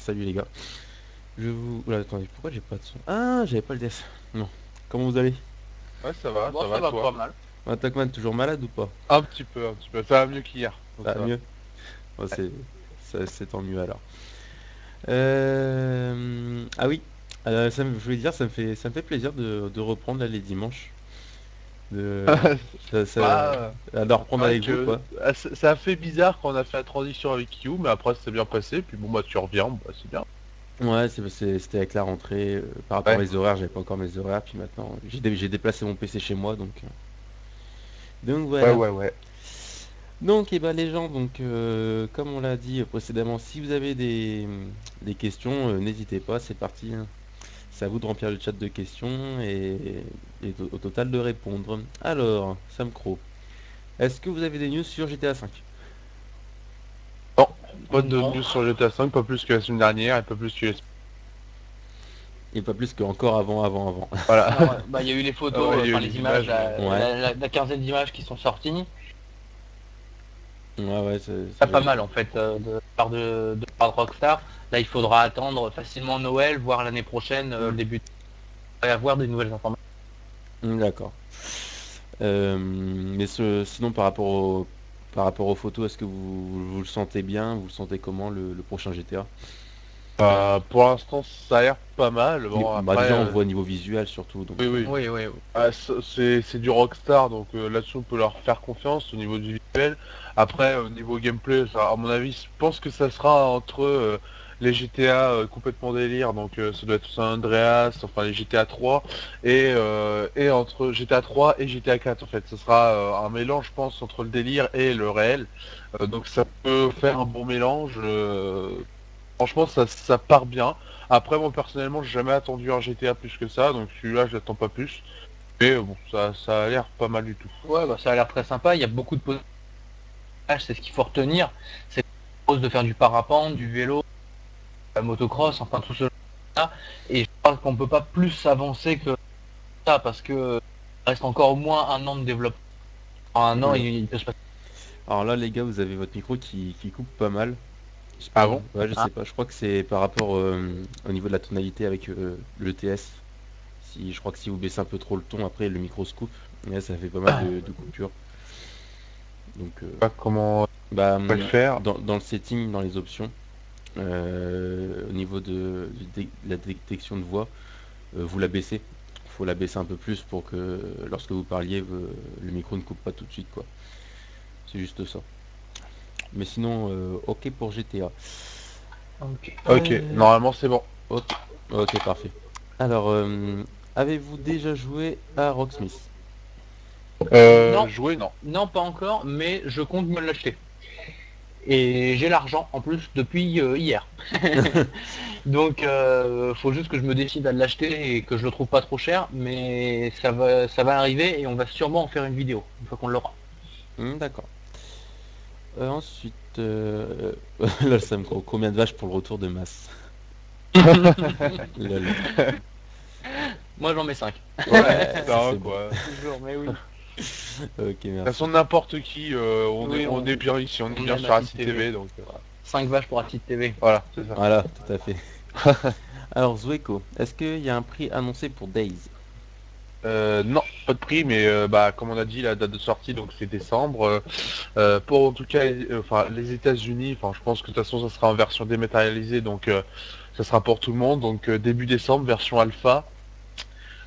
salut les gars. Je vous... Oula, attendez, pourquoi j'ai pas de son? Ah, j'avais pas le DS. Non. Comment vous allez? Ouais, Bon, ça ça va, va toi? pas mal. Attackman, toujours malade ou pas? Un petit peu. Ça va mieux qu'hier, donc Ça va ça va. mieux? Oh, Ouais. c'est tant mieux alors. Ah oui, je voulais dire, ça me fait plaisir de reprendre là les dimanches. De, ça, Bah, de c'est reprendre vrai avec vous, que quoi. ça a fait bizarre quand on a fait la transition avec You, mais après c'est bien passé, puis bon, bah tu reviens, bah c'est bien. Ouais, c'était avec la rentrée. Par rapport à Ouais, mes horaires, j'avais pas encore mes horaires. Puis maintenant, j'ai déplacé mon PC chez moi, donc ouais, voilà. ouais, ouais. Donc, eh ben, les gens, comme on l'a dit précédemment, si vous avez des questions, n'hésitez pas, c'est parti, hein. C'est à vous de remplir le chat de questions et au total de répondre. Alors, Sam Crow, est-ce que vous avez des news sur GTA V? Non, pas de Non. news sur GTA 5, pas plus que la semaine dernière, et pas plus que... Et pas plus que encore avant. Voilà. Alors, bah, il y a eu les Ah ouais, photos, il y a eu enfin les les images, images, mais... Ouais, la quinzaine d'images qui sont sorties. ouais, Pas pas mal en fait de part de Rockstar. Là, il faudra attendre facilement Noël, voire l'année prochaine, Hmm, le début. Et avoir des nouvelles informations. d'accord. Mais sinon, par rapport aux photos, est-ce que vous le sentez bien? Vous le sentez comment le prochain GTA? Pour l'instant, ça a l'air pas mal. Bon, Bah, après, déjà, on le voit au niveau visuel surtout, donc. oui, oui. Oui, oui, oui. Ah, c'est du Rockstar, donc là-dessus on peut leur faire confiance au niveau du visuel. Après, au niveau gameplay, ça, à mon avis, je pense que ça sera entre les GTA complètement délire, donc ça doit être San Andreas, enfin les GTA 3, et entre GTA 3 et GTA 4 en fait. Ce sera un mélange, je pense, entre le délire et le réel. Donc ça peut faire un bon mélange. Franchement, ça part bien. Après, moi personnellement, j'ai jamais attendu un GTA plus que ça, donc celui-là, je l'attends pas plus. Mais bon, ça a l'air pas mal du tout. Ouais, bah, ça a l'air très sympa. Il y a beaucoup de possibilités, c'est ce qu'il faut retenir. C'est de faire du parapente, du vélo, la motocross, enfin tout ce genre-là. Et je pense qu'on peut pas plus avancer que ça parce que il reste encore au moins un an de développement. En un an, Hmm. il peut se passer. Alors là, les gars, vous avez votre micro qui coupe pas mal. Je sais Ah pas, bon? ouais, je Ah, sais pas. Je crois que c'est par rapport au niveau de la tonalité avec le TS. Si, je crois que si vous baissez un peu trop le ton, après le micro se coupe. Et là, ça fait pas mal de coupures. Donc, Pas comment bah, on va le faire. dans le setting, dans les options, au niveau de la détection de voix, vous la baissez. Il faut la baisser un peu plus pour que lorsque vous parliez, le micro ne coupe pas tout de suite, quoi. C'est juste ça. Mais sinon, ok pour GTA. ok. Ok, normalement c'est bon. Ok, ok, parfait. Alors, avez-vous déjà joué à Rocksmith? Non, Jouer, non. non, pas encore, mais je compte me l'acheter. Et j'ai l'argent en plus depuis hier. Donc faut juste que je me décide à l'acheter et que je le trouve pas trop cher, mais ça va arriver et on va sûrement en faire une vidéo une fois qu'on l'aura. D'accord. Ensuite, lol, ça me croit. Combien de vaches pour le retour de masse? Lol. Moi j'en mets 5. Ouais, Ouais, c'est ça ça, c'est bon. quoi. Toujours, mais oui. Ok, De toute merci. façon, n'importe qui, Oui, on est bien ici, on est on bien aime sur Acid Acid TV. TV, donc voilà. 5 vaches pour Acid TV. Voilà, c'est ça. Voilà, tout à fait. Alors, Zueko, est-ce qu'il y a un prix annoncé pour Days? Non, pas de prix, mais bah comme on a dit, la date de sortie, donc c'est décembre. Pour en tout cas, enfin les États-Unis, enfin je pense que de toute façon ça sera en version dématérialisée, donc ça sera pour tout le monde. Donc début décembre, version alpha.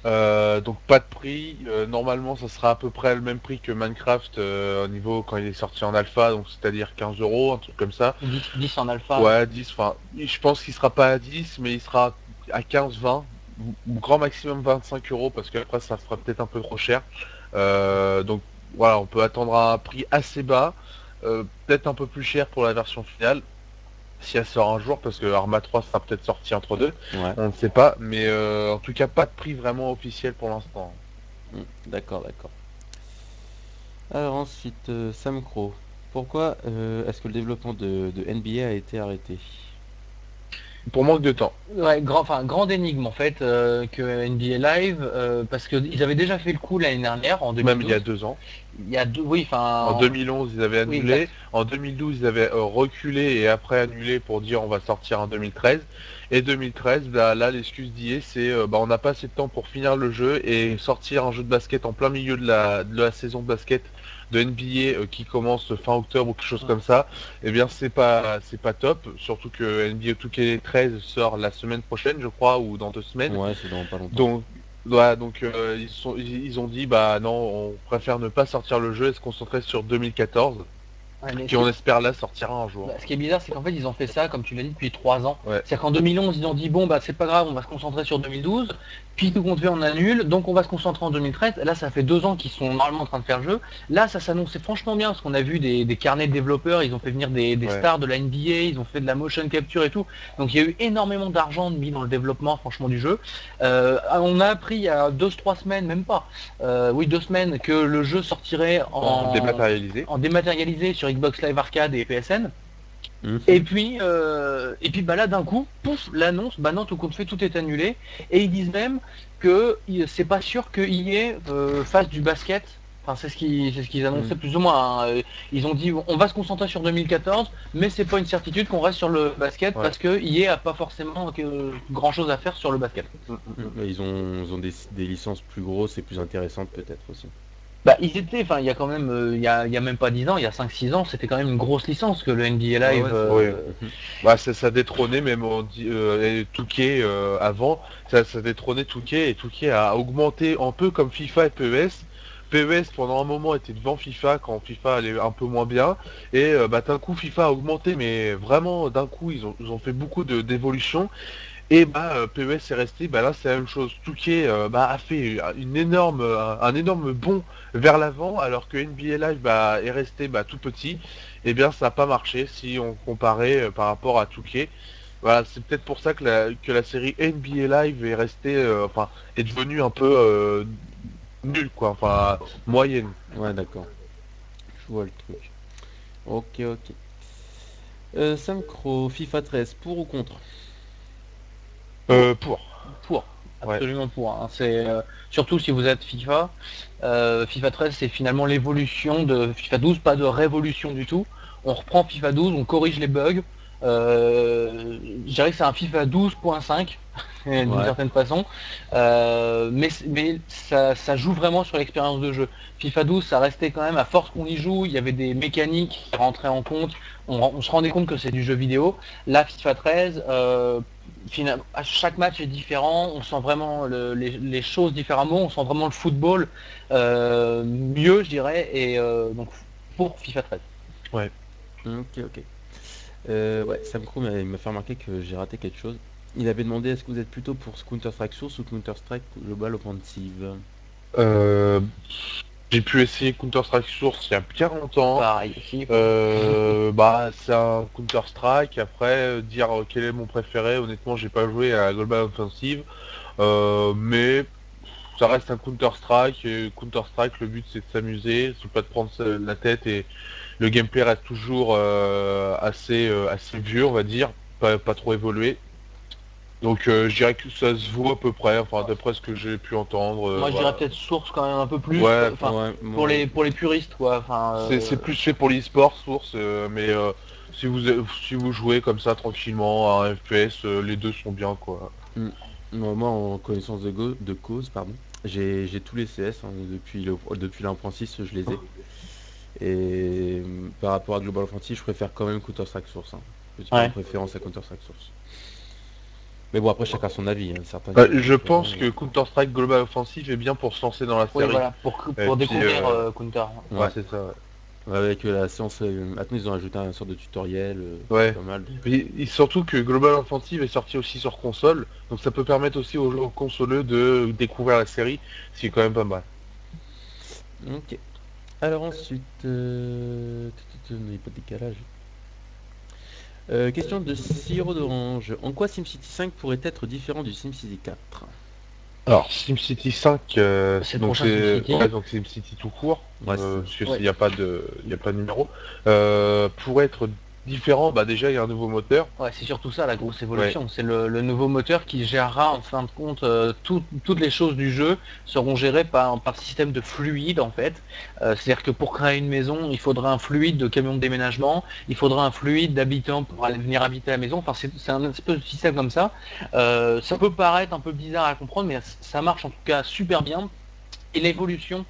Donc pas de prix. Normalement, ça sera à peu près le même prix que Minecraft au niveau quand il est sorti en alpha, donc c'est-à-dire 15 euros, un truc comme ça. 10 en alpha. Ouais, 10. Enfin, je pense qu'il sera pas à 10, mais il sera à 15, 20, ou grand maximum 25 euros, parce qu'après ça fera peut-être un peu trop cher. Donc voilà, on peut attendre un prix assez bas, peut-être un peu plus cher pour la version finale. Si elle sort un jour, parce que Arma 3 sera peut-être sorti entre deux, Ouais, on ne sait pas, mais en tout cas pas de prix vraiment officiel pour l'instant. d'accord, d'accord. Alors ensuite, Sam Crow. Pourquoi est-ce que le développement de NBA a été arrêté? Pour manque de temps. Ouais, grande énigme en fait que NBA Live, parce qu'ils avaient déjà fait le coup l'année dernière en Même il y a 2012. 2 ans. Il y a deux, oui, En enfin, 2011, ils avaient oui, annulé. exact. En 2012, ils avaient reculé et après annulé pour dire on va sortir en 2013. Et 2013, bah, là, l'excuse d'IA, c'est bah, on n'a pas assez de temps pour finir le jeu et sortir un jeu de basket en plein milieu de la saison de basket de NBA qui commence fin octobre ou quelque chose comme ça. Eh bien, c'est pas top. Surtout que NBA 2K13 sort la semaine prochaine, je crois, ou dans 2 semaines. Ouais, c'est dans pas longtemps. Donc, voilà, donc ils ont dit bah non, on préfère ne pas sortir le jeu et se concentrer sur 2014, Ouais, mais qui on espère là sortira un jour. bah, ce qui est bizarre, c'est qu'en fait, ils ont fait ça, comme tu l'as dit, depuis 3 ans. Ouais, C'est-à-dire qu'en 2011, ils ont dit, bon, bah, c'est pas grave, on va se concentrer sur 2012. Puis tout compte fait, on annule. Donc, on va se concentrer en 2013. Là, ça fait 2 ans qu'ils sont normalement en train de faire le jeu. Là, ça s'annonçait franchement bien, parce qu'on a vu des carnets de développeurs. Ils ont fait venir des ouais. stars de la NBA. Ils ont fait de la motion capture et tout. Donc, il y a eu énormément d'argent mis dans le développement, franchement, du jeu. On a appris il y a 2-3 semaines, même pas. Oui, 2 semaines, que le jeu sortirait En dématérialisé. en dématérialisé sur Xbox Live Arcade et PSN. Mhm. Et puis bah là d'un coup, pouf, l'annonce, bah non, tout compte fait, tout est annulé. Et ils disent même que c'est pas sûr que EA fasse du basket. Enfin, c'est ce qu'ils annonçaient Mhm. plus ou moins, hein. Ils ont dit on va se concentrer sur 2014, mais c'est pas une certitude qu'on reste sur le basket Ouais. parce que EA a pas forcément grand chose à faire sur le basket. Bah, ils ont des licences plus grosses et plus intéressantes peut-être aussi. Bah, enfin, il y a quand même, il y a même pas 10 ans, il y a 5-6 ans, c'était quand même une grosse licence que le NBA Ouais, Live. ouais, c'est Oui. vrai. Mhm. Bah ça détrônait même Touquet avant, ça détrônait Touquet et Touquet a augmenté un peu comme FIFA et PES. PES pendant un moment était devant FIFA quand FIFA allait un peu moins bien et bah d'un coup FIFA a augmenté mais vraiment d'un coup ils ont fait beaucoup d'évolution. Et bah PES est resté, bah là c'est la même chose. Touquet bah, a fait un énorme bond vers l'avant, alors que NBA Live bah, est resté bah, tout petit. Et bien ça n'a pas marché si on comparait par rapport à Touquet. Voilà, c'est peut-être pour ça que la série NBA Live est restée, enfin, est devenue un peu nulle quoi, enfin moyenne. Ouais, d'accord. Je vois le truc. Ok, ok. Sam Crow, FIFA 13, pour ou contre? Pour, Pour. pour, Ouais. absolument pour, hein. C'est surtout si vous êtes FIFA. FIFA 13, c'est finalement l'évolution de FIFA 12, pas de révolution du tout. On reprend FIFA 12, on corrige les bugs. Je dirais que c'est un FIFA 12.5 d'une Ouais. certaine façon. Mais ça joue vraiment sur l'expérience de jeu. FIFA 12, ça restait quand même, à force qu'on y joue, il y avait des mécaniques qui rentraient en compte. On se rendait compte que c'est du jeu vidéo. Là, FIFA 13, finalement, chaque match est différent, on sent vraiment les choses différemment, on sent vraiment le football mieux, je dirais, et donc pour FIFA 13. Ouais. Ok, ok. Ouais, Sam Crow m'a fait remarquer que j'ai raté quelque chose. Il avait demandé est-ce que vous êtes plutôt pour Counter-Strike Source ou Counter-Strike Global Offensive? Euh, j'ai pu essayer Counter-Strike Source il y a bien longtemps. Pareil aussi. Bah, c'est un Counter-Strike. Après, dire quel est mon préféré, honnêtement, j'ai pas joué à Global Offensive. Mais ça reste un Counter-Strike. Et Counter-Strike, le but c'est de s'amuser, c'est pas de prendre la tête. Et le gameplay reste toujours assez vieux, on va dire, pas trop évolué. Donc, je dirais que ça se vaut à peu près, enfin, d'après ce que j'ai pu entendre. Moi je dirais Voilà. peut-être Source quand même un peu plus, Ouais, enfin Ouais, pour moi, les pour les puristes quoi. Enfin, c'est plus fait pour l'e-sport, Source, mais si vous jouez comme ça tranquillement à un FPS, les deux sont bien quoi. hmm. Moi, en connaissance de cause, pardon, j'ai tous les CS, hein, depuis la 1.6, je les ai. Et par rapport à Global Offensive, je préfère quand même Counter-Strike Source, hein. J'ai quand même ouais. préférence à Counter-Strike Source. Mais bon, après, chacun son avis, hein. Certains Bah, diront je différent. pense que Counter-Strike Global Offensive est bien pour se lancer dans la Oui série. voilà, Et pour puis, découvrir Counter. ouais, Ouais, c'est ça. Ouais. avec la séance. Maintenant, ils ont ajouté un sorte de tutoriel, c'est Ouais. pas mal. Et surtout que Global Offensive est sorti aussi sur console, donc ça peut permettre aussi aux joueurs consoleux de découvrir la série, ce qui est quand même pas mal. Ok. Alors ensuite, il n'y a pas de décalage. Question de Sirop d'Orange. En quoi SimCity 5 pourrait être différent du SimCity 4? Alors, SimCity 5, C'est le donc prochain c'est SimCity. ouais, donc SimCity tout court, Ouais, c'est ça. parce qu'il Ouais. n'y a pas de numéro, pourrait être différent, bah déjà il y a un nouveau moteur. Ouais, c'est surtout ça la grosse évolution. C'est le nouveau moteur qui gérera en fin de compte toutes les choses du jeu seront gérées par système de fluide en fait. C'est-à-dire que pour créer une maison, il faudra un fluide de camion de déménagement, il faudra un fluide d'habitants pour aller venir habiter à la maison. Enfin, c'est un espèce de système comme ça. Ça peut paraître un peu bizarre à comprendre, mais ça marche en tout cas super bien. Et l'évolution,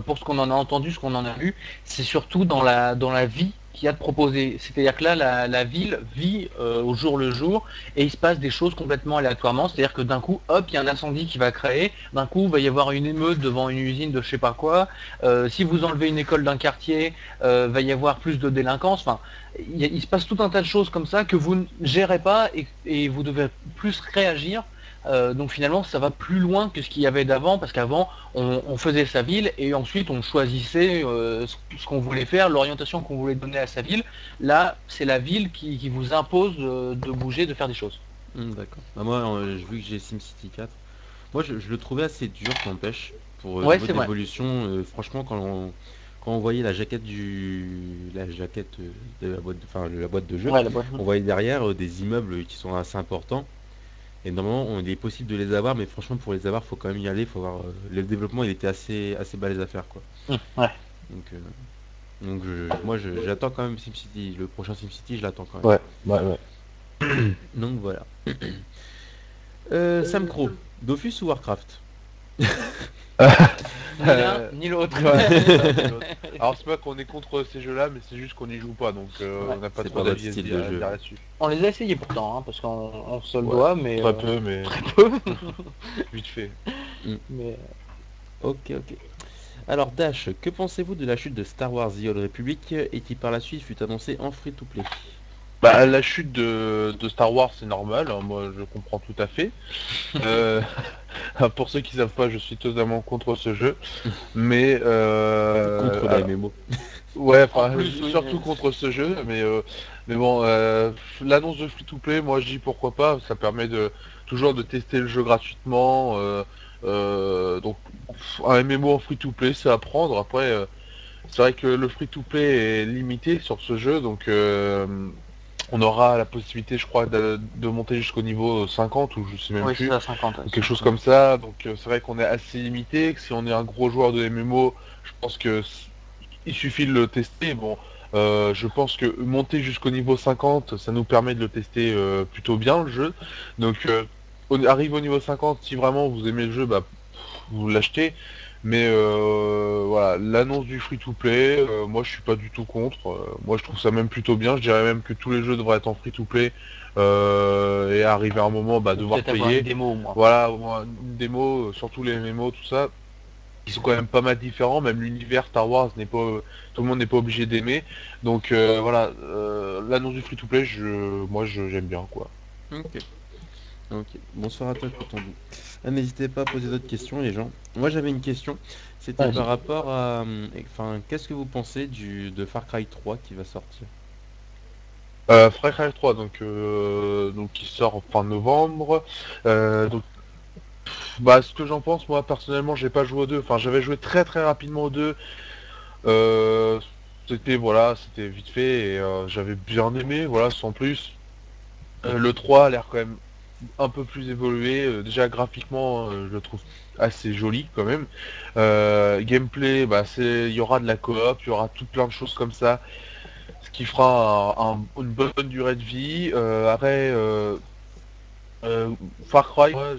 pour ce qu'on en a entendu, ce qu'on en a vu, c'est surtout dans la vie qu'il y a de proposer. C'est-à-dire que là, la ville vit au jour le jour et il se passe des choses complètement aléatoirement. C'est-à-dire que d'un coup, hop, il y a un incendie qui va créer. D'un coup, il va y avoir une émeute devant une usine de je sais pas quoi. Si vous enlevez une école d'un quartier, va y avoir plus de délinquance. Enfin, il se passe tout un tas de choses comme ça que vous ne gérez pas et vous devez plus réagir. Donc finalement, ça va plus loin que ce qu'il y avait d'avant, parce qu'avant, on faisait sa ville et ensuite on choisissait ce qu'on voulait faire, l'orientation qu'on voulait donner à sa ville. Là, c'est la ville qui vous impose de bouger, de faire des choses. D'accord. Bah, moi, vu que j'ai SimCity 4, moi je le trouvais assez dur, n'empêche, pour Ouais, niveau c'est vrai. d'évolution. Franchement, quand on voyait la jaquette de la boîte, enfin la boîte de jeu, Ouais, la boîte. on voyait derrière des immeubles qui sont assez importants. Et normalement, il est possible de les avoir, mais franchement, pour les avoir, faut quand même y aller. Faut voir. Le développement, il était assez balèze à faire, quoi. Ouais. Donc, moi, j'attends quand même SimCity. Le prochain SimCity, je l'attends quand même. Ouais, ouais, ouais. Donc voilà. Samcro, Dofus ou Warcraft? Ni l'un, ni l'autre. Ouais, c'est ça, c'est l'autre. Alors c'est pas qu'on est contre ces jeux-là, mais c'est juste qu'on n'y joue pas, donc Ouais. on n'a pas C'est trop pas votre d'avis à style de dire jeu. là-dessus. On les a essayés pourtant, hein, parce qu'on se le Ouais, doit, mais très peu, mais peu. vite fait. mais Ok, ok. Alors Dash, que pensez-vous de la chute de Star Wars The Old Republic et qui par la suite fut annoncée en free-to-play? Bah la chute de Star Wars c'est normal, hein, moi je comprends tout à fait. Euh, pour ceux qui savent pas, je suis totalement contre ce jeu, mais Contre la alors, MMO. ouais, en enfin plus, oui. surtout contre ce jeu, mais bon, l'annonce de free-to-play, moi je dis pourquoi pas, ça permet de toujours de tester le jeu gratuitement, donc un MMO en free-to-play c'est à prendre. Après, c'est vrai que le free-to-play est limité sur ce jeu, donc on aura la possibilité, je crois, de monter jusqu'au niveau 50 ou je sais même Oui, c'est plus, ça, 50. Ouais, ou c'est quelque chose 50. comme ça. Donc c'est vrai qu'on est assez limité. Que si on est un gros joueur de MMO, je pense que il suffit de le tester. Bon, je pense que monter jusqu'au niveau 50, ça nous permet de le tester plutôt bien le jeu. Donc on arrive au niveau 50, si vraiment vous aimez le jeu, bah vous l'achetez. Mais voilà, l'annonce du free-to-play, moi je suis pas du tout contre. Moi je trouve ça même plutôt bien. Je dirais même que tous les jeux devraient être en free-to-play et arriver à un moment bah, Ou devoir peut-être avoir une payer. démo au moins. Voilà, au moins une démo, surtout les MMO, tout ça, qui sont quand même pas mal différents. Même l'univers Star Wars n'est pas, tout le monde n'est pas obligé d'aimer. Donc voilà, l'annonce du free-to-play, j'aime bien quoi. Ok. Ok. Bonsoir à toi, Cotondu. Ah, n'hésitez pas à poser d'autres questions, les gens. Moi, j'avais une question. C'était Vas-y. par rapport à, enfin, qu'est-ce que vous pensez de Far Cry 3 qui va sortir? Far Cry 3, donc qui sort fin novembre. Donc bah, ce que j'en pense, moi personnellement, j'ai pas joué aux deux. Enfin, j'avais joué très très rapidement aux deux. Euh, c'était vite fait et j'avais bien aimé, voilà, sans plus. Le 3 a l'air quand même un peu plus évolué. Déjà graphiquement, je le trouve assez joli quand même. Gameplay, bah il y aura de la coop, il y aura tout plein de choses comme ça, ce qui fera une bonne durée de vie. Après, Far Cry, ouais,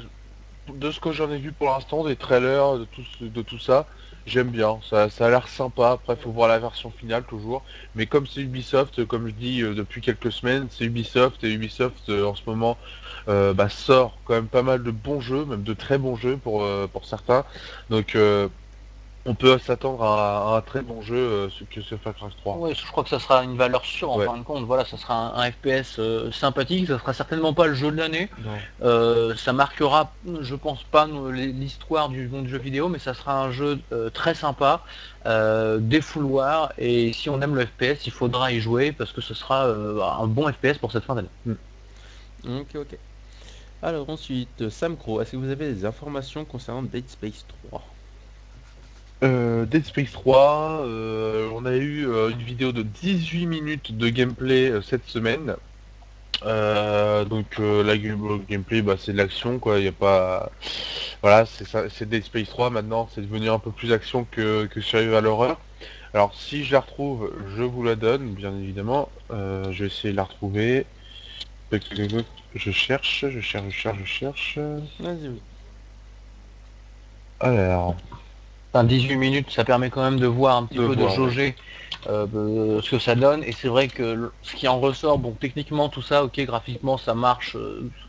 de ce que j'en ai vu pour l'instant, des trailers, de tout ça, j'aime bien. Ça a l'air sympa. Après, faut voir la version finale toujours. Mais comme c'est Ubisoft, comme je dis depuis quelques semaines, c'est Ubisoft et Ubisoft en ce moment bah, sort quand même pas mal de bons jeux, même de très bons jeux pour certains. Donc on peut s'attendre à un très bon jeu que ce Far Cry 3. Oui, je crois que ça sera une valeur sûre en Ouais. fin de compte. Voilà, ça sera un FPS sympathique. Ça sera certainement pas le jeu de l'année. Non. Ça marquera, je pense pas, l'histoire du monde du jeu vidéo, mais ça sera un jeu très sympa, défouloir. Et si on aime le FPS, il faudra y jouer parce que ce sera un bon FPS pour cette fin d'année. Ok, ok. Alors ensuite, Sam Crow, est-ce que vous avez des informations concernant Dead Space 3? Dead Space 3, on a eu une vidéo de 18 minutes de gameplay cette semaine. Le gameplay, bah, c'est de l'action, quoi. Il y a pas, voilà, c'est ça, c'est Dead Space 3 maintenant. C'est devenu un peu plus action que Survival Horror. Alors, si je la retrouve, je vous la donne, bien évidemment. Je vais essayer de la retrouver. Je cherche. Vas-y. Alors, Enfin, 18 minutes, ça permet quand même de voir un petit de peu, de voir, ouais. jauger ce que ça donne. Et c'est vrai que ce qui en ressort, bon, techniquement, tout ça, ok, graphiquement, ça marche,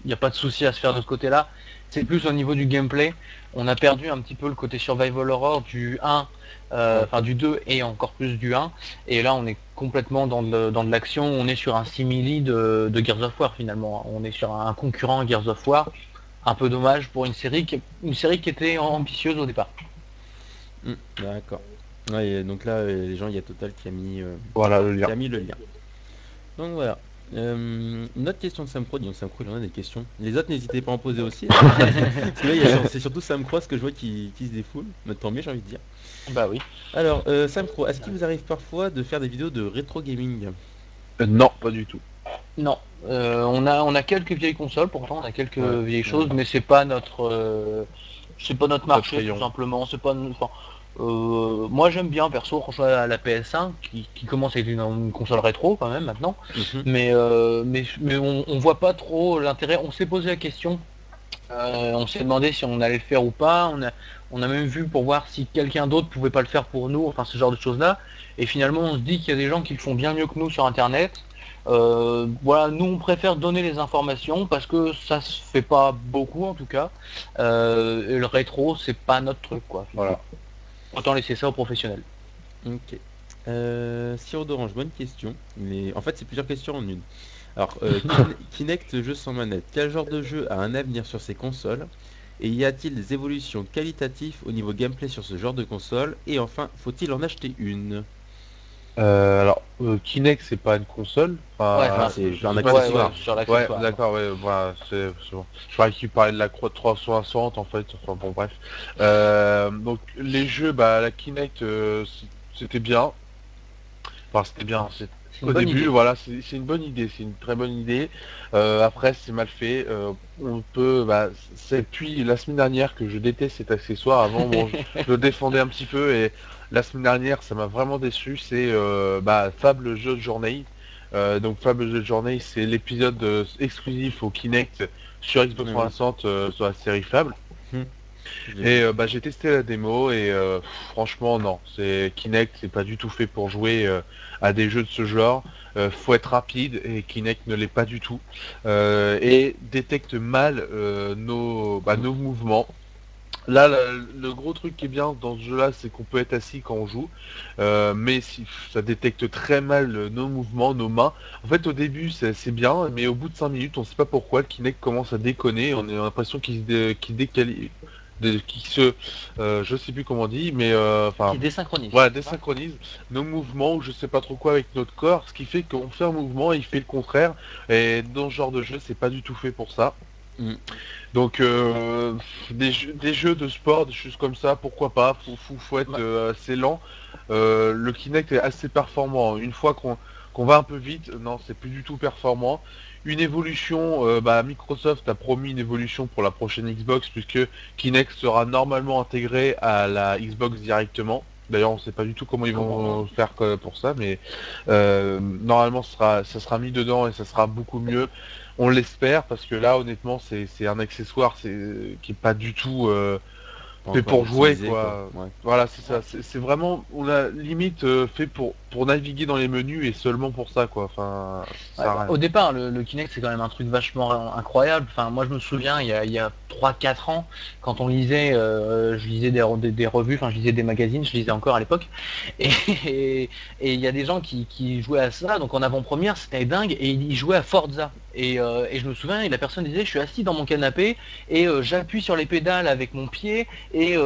il n'y a pas de souci à se faire de ce côté-là. C'est plus au niveau du gameplay. On a perdu un petit peu le côté survival horror du 1, enfin du 2 et encore plus du 1. Et là, on est complètement dans de l'action. On est sur un simili de Gears of War finalement. On est sur un concurrent Gears of War. Un peu dommage pour une série qui était ambitieuse au départ. D'accord. Ouais, et donc là, les gens, il y a Total Voilà le lien. qui a mis le lien. Donc voilà. Une autre question de Samcro, donc Samcro il en a des questions. Les autres n'hésitez pas à en poser aussi. Parce que là, c'est surtout Samcro ce que je vois qui se défoule. Mais tant mieux j'ai envie de dire. Bah oui. Alors, Samcro, est-ce qu'il vous arrive parfois de faire des vidéos de rétro gaming? Non, pas du tout. Non, on a quelques vieilles consoles, pourtant on a quelques vieilles choses, ouais. mais c'est pas notre marché rayon. tout simplement. C'est pas, enfin, moi j'aime bien perso jouer à la PS1 qui commence à être une console rétro quand même maintenant, Mhm. mais on voit pas trop l'intérêt. On s'est posé la question, on s'est demandé si on allait le faire ou pas. On a même vu pour voir si quelqu'un d'autre pouvait pas le faire pour nous, enfin ce genre de choses là. Et finalement on se dit qu'il y a des gens qui le font bien mieux que nous sur internet. Voilà, nous on préfère donner les informations parce que ça se fait pas beaucoup en tout cas. Et le rétro c'est pas notre truc quoi. Voilà. Autant laisser ça aux professionnels. Ok. Siro d'Orange, bonne question. Mais en fait, c'est plusieurs questions en une. Alors, Kinect jeu sans manette. Quel genre de jeu a un avenir sur ces consoles? Et y a-t-il des évolutions qualitatives au niveau gameplay sur ce genre de console? Et enfin, faut-il en acheter une? Kinect, c'est pas une console. Ouais, Enfin, enfin, C'est je un sais pas si... accessoire. sur Ouais, l'accessoire. d'accord, ouais, voilà, c'est bon. Je croyais qu'il parlait de la Croix 360 en fait. Enfin bon, bref. Donc les jeux, bah la Kinect, c'était bien. Enfin, c'était bien. C'est une Au bonne début, idée. voilà, c'est une bonne idée, c'est une très bonne idée. Après, c'est mal fait. On peut, bah, c'est puis la semaine dernière que je déteste cet accessoire. Avant, bon, je le défendais un petit peu et la semaine dernière, ça m'a vraiment déçu. C'est Fable jeu de journée. Donc Fable jeu de journée, c'est l'épisode exclusif au Kinect sur Xbox Ah oui. 360 sur la série Fable. Hum, je l'ai Et vu. j'ai testé la démo et franchement non, c'est Kinect, c'est pas du tout fait pour jouer à des jeux de ce genre. Faut être rapide et Kinect ne l'est pas du tout et détecte mal nos mouvements. Là, le gros truc qui est bien dans ce jeu-là, c'est qu'on peut être assis quand on joue, mais si, ça détecte très mal nos mouvements, nos mains. En fait, au début, c'est bien, mais au bout de 5 minutes, on sait pas pourquoi, le Kinect commence à déconner. On a l'impression qu'il décali, qu'il se, je sais plus comment on dit, mais Qui enfin, désynchronise. voilà, désynchronise nos mouvements ou je sais pas trop quoi avec notre corps, ce qui fait qu'on fait un mouvement et il fait le contraire. Et dans ce genre de jeu, c'est pas du tout fait pour ça. Hum, Donc des jeux de sport, des choses comme ça, pourquoi pas, faut être Bah, assez lent. Le Kinect est assez performant. Une fois qu'on va un peu vite, non, c'est plus du tout performant. Une évolution, Microsoft a promis une évolution pour la prochaine Xbox puisque Kinect sera normalement intégré à la Xbox directement. D'ailleurs, on sait pas du tout comment ils vont faire pour ça, mais normalement, ça sera mis dedans et ça sera beaucoup mieux. On l'espère parce que là, honnêtement, c'est un accessoire qui est pas du tout pas fait encore pour jouer, optimisé, quoi. quoi. Ouais. Voilà, c'est ça. C'est vraiment, on a limite fait pour naviguer dans les menus et seulement pour ça, quoi. Enfin, ça ouais, sert à rien. au départ, le Kinect c'est quand même un truc vachement incroyable. Enfin, moi je me souviens il y a 3-4 ans, quand on lisait, je lisais des revues, enfin je lisais des magazines, je lisais encore à l'époque, et et il y a des gens qui jouaient à ça, donc en avant-première c'était dingue, et ils jouaient à Forza. Et je me souviens, et la personne disait, je suis assis dans mon canapé et j'appuie sur les pédales avec mon pied et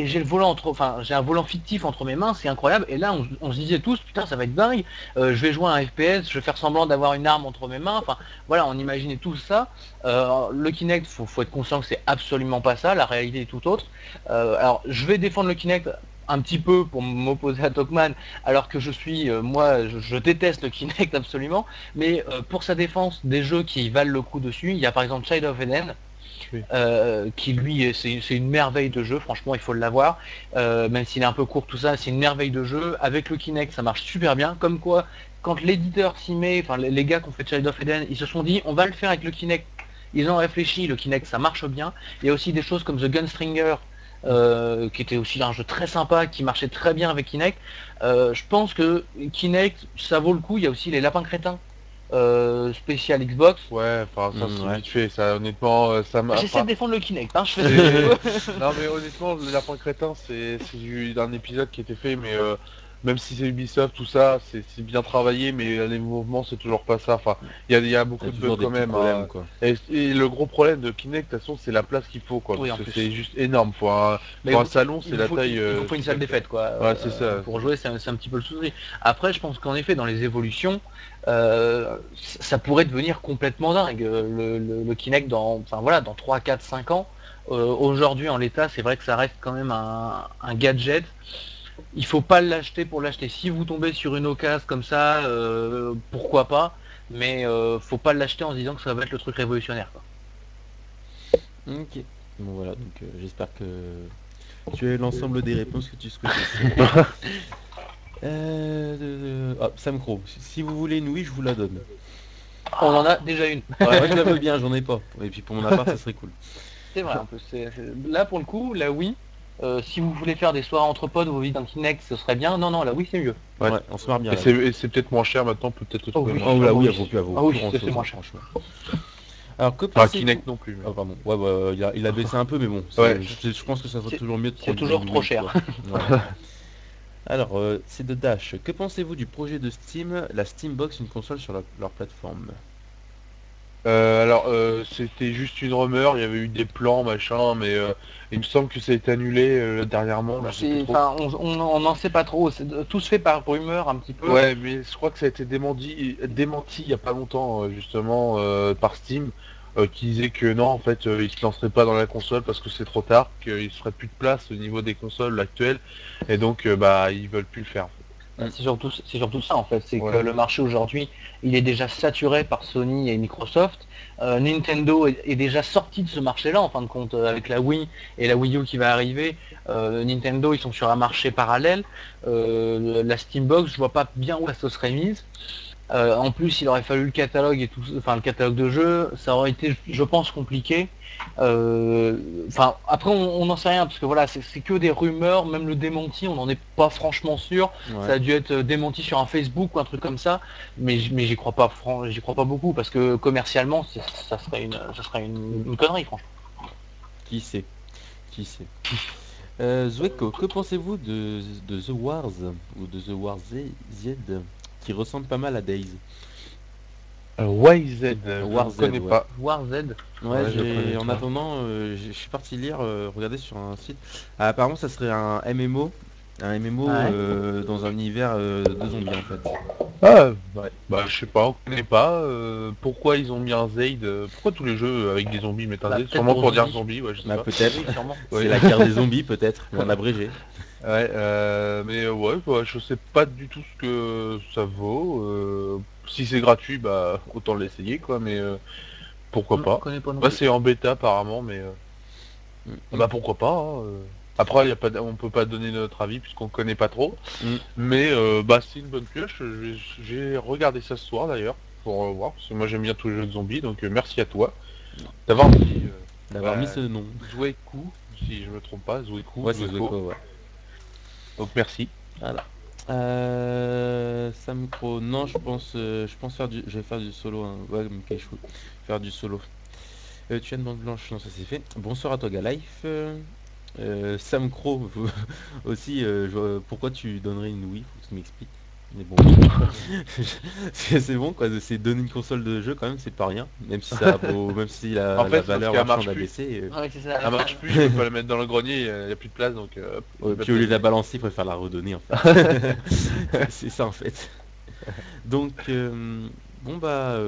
j'ai le volant enfin j'ai un volant fictif entre mes mains, c'est incroyable. Et là on se disait tous, putain ça va être dingue, je vais jouer à un FPS, je vais faire semblant d'avoir une arme entre mes mains. Enfin voilà, on imaginait tout ça. Le Kinect, faut être conscient que c'est absolument pas ça, la réalité est tout autre. Alors je vais défendre le Kinect un petit peu pour m'opposer à Tokman, alors que je suis, moi, je déteste le Kinect absolument, mais pour sa défense, des jeux qui valent le coup dessus, il y a par exemple Child of Eden, Oui. qui lui, c'est une merveille de jeu, franchement, il faut l'avoir, même s'il est un peu court, tout ça, c'est une merveille de jeu, avec le Kinect, ça marche super bien, comme quoi, quand l'éditeur s'y met, enfin les gars qui ont fait Child of Eden, ils se sont dit, on va le faire avec le Kinect, ils ont réfléchi, le Kinect, ça marche bien, il y a aussi des choses comme The Gunstringer, qui était aussi un jeu très sympa, qui marchait très bien avec Kinect. Je pense que Kinect, ça vaut le coup. Il y a aussi les lapins crétins spécial Xbox. Ouais, enfin ça c'est Ouais. vite fait, ça honnêtement ça m'a. J'essaie Enfin, de défendre le Kinect, hein, je fais ce que je peux. non mais honnêtement le lapin crétin c'est un épisode qui était fait mais même si c'est Ubisoft tout ça c'est bien travaillé mais les mouvements c'est toujours pas ça. Enfin il y a Il y beaucoup a de bugs toujours des quand petits même. problèmes, quoi. Et le gros problème de Kinect de toute façon c'est la place qu'il faut quoi Oui, parce en que plus. c'est juste énorme. Mais Pour un salon c'est la taille. il vous faut une salle des fêtes, quoi. Ouais c'est ça. Pour jouer, c'est un petit peu le souci. Après, je pense qu'en effet, dans les évolutions, ça pourrait devenir complètement dingue. Le Kinect dans, enfin voilà, dans 3, 4, 5 ans. Aujourd'hui, en l'état, c'est vrai que ça reste quand même un gadget. Il faut pas l'acheter pour l'acheter. Si vous tombez sur une occasion comme ça, pourquoi pas. Mais faut pas l'acheter en se disant que ça va être le truc révolutionnaire, quoi. Ok. Bon voilà, donc j'espère que tu as l'ensemble des réponses que tu souhaitais. Sam Crow, si vous voulez une Wii, je vous la donne. On en a déjà une. Ouais, moi je la veux bien, j'en ai pas. Et puis pour mon appart, ça serait cool. C'est vrai, en plus. Là, pour le coup, la Wii, si vous voulez faire des soirées entre potes, vous vivez un Kinect, ce serait bien. Non, non, la Wii, c'est mieux. Ouais. Ouais, on se marre bien Et là. c'est peut-être moins cher maintenant, peut-être le Oh trouver oui. moins Oh cher. là oui, oui. elle vaut Ah oui, plus grand c'est chose, moins cher. franchement. Alors que Enfin, pensez-vous Kinect non plus. Mais... Oh pardon, ouais, bah, il a baissé un peu, mais bon, Ouais. je pense que ça serait C'est- toujours mieux de c'est prendre toujours une trop Wii, cher. quoi. Ouais. Alors, c'est de Dash. Que pensez-vous du projet de Steam, la Steambox, une console sur leur plateforme? C'était juste une rumeur, il y avait eu des plans, machin, mais il me semble que ça a été annulé dernièrement, je sais plus trop. Enfin, on n'en sait pas trop. Tout se fait par rumeur un petit peu. Ouais, mais je crois que ça a été démenti il y a pas longtemps, justement, par Steam, qui disait que non, en fait, ils se lanceraient pas dans la console parce que c'est trop tard, qu'il serait plus de place au niveau des consoles actuelles, et donc, bah, ils veulent plus le faire. C'est surtout ça en fait, c'est que Ouais. le marché aujourd'hui, il est déjà saturé par Sony et Microsoft. Nintendo est déjà sorti de ce marché-là en fin de compte avec la Wii et la Wii U qui va arriver. Nintendo, ils sont sur un marché parallèle. La Steambox, je vois pas bien où elle se serait mise. En plus, il aurait fallu le catalogue et tout, enfin le catalogue de jeux, ça aurait été, je pense, compliqué. Enfin, après, on n'en sait rien parce que voilà, c'est que des rumeurs, même le démenti, on n'en est pas franchement sûr. Ça Ouais. a dû être démenti sur un Facebook ou un truc comme ça, mais j'y crois pas, j'y crois pas beaucoup parce que commercialement, ça serait une connerie, franchement. Qui sait? Qui sait? Zweko, que pensez-vous de The Wars ou de The Wars Z qui ressemble pas mal à Days? YZ, je War ne Z, connais ouais. pas. War Z, Ouais, Ouais, je connais en pas. attendant, je suis parti lire, regarder sur un site. Ah, apparemment, ça serait un MMO, ouais. dans un univers de zombies en fait. Ah, ouais. Bah, je sais pas, on connaît pas. Pourquoi ils ont mis un Zaid pourquoi tous les jeux avec des zombies mettent un Bah, Zaid? peut-être Sûrement pour pour dire zombies. zombie, ouais, je sais Bah pas. peut-être, Oui, sûrement. c'est Oui. la guerre des zombies peut-être, mais en abrégé. Ouais, mais ouais, bah, je sais pas du tout ce que ça vaut. Si c'est gratuit, bah, autant l'essayer, quoi, mais pourquoi Je pas. connais pas non Ouais, plus. c'est en bêta apparemment, mais Mm, bah pourquoi pas, hein. Après, on peut pas donner notre avis puisqu'on connaît pas trop. mm. Mais bah c'est une bonne pioche. J'ai regardé ça ce soir d'ailleurs pour voir parce que moi j'aime bien tous les jeux de zombies. Donc merci à toi d'avoir dit D'avoir mis bah, ce nom. Zoueku, si je me trompe pas, Zoueku, Ouais, c'est Zoueko. Zweko, ouais. Donc merci. Voilà. Sam Crow, non, je pense je vais faire du solo, hein. Ouais, Mkeishu, faire du solo. Tu as une bande blanche, non, ça c'est fait. Bonsoir à toi, Galife. Sam Crow, aussi, pourquoi tu donnerais une Wii? Faut que tu m'expliques. Mais bon, c'est bon quoi, c'est donner une console de jeu quand même, c'est pas rien. Même si même si En la fait, c'est parce valeur qu'elle marchande marche a plus. baissé. Ouais, c'est ça. Elle marche plus, je peux pas la mettre dans le grenier, il y a plus de place donc hop, je vais Puis te au la lieu de la donner. balancer, il préfère la redonner en fait. C'est ça en fait. Donc, bon bah,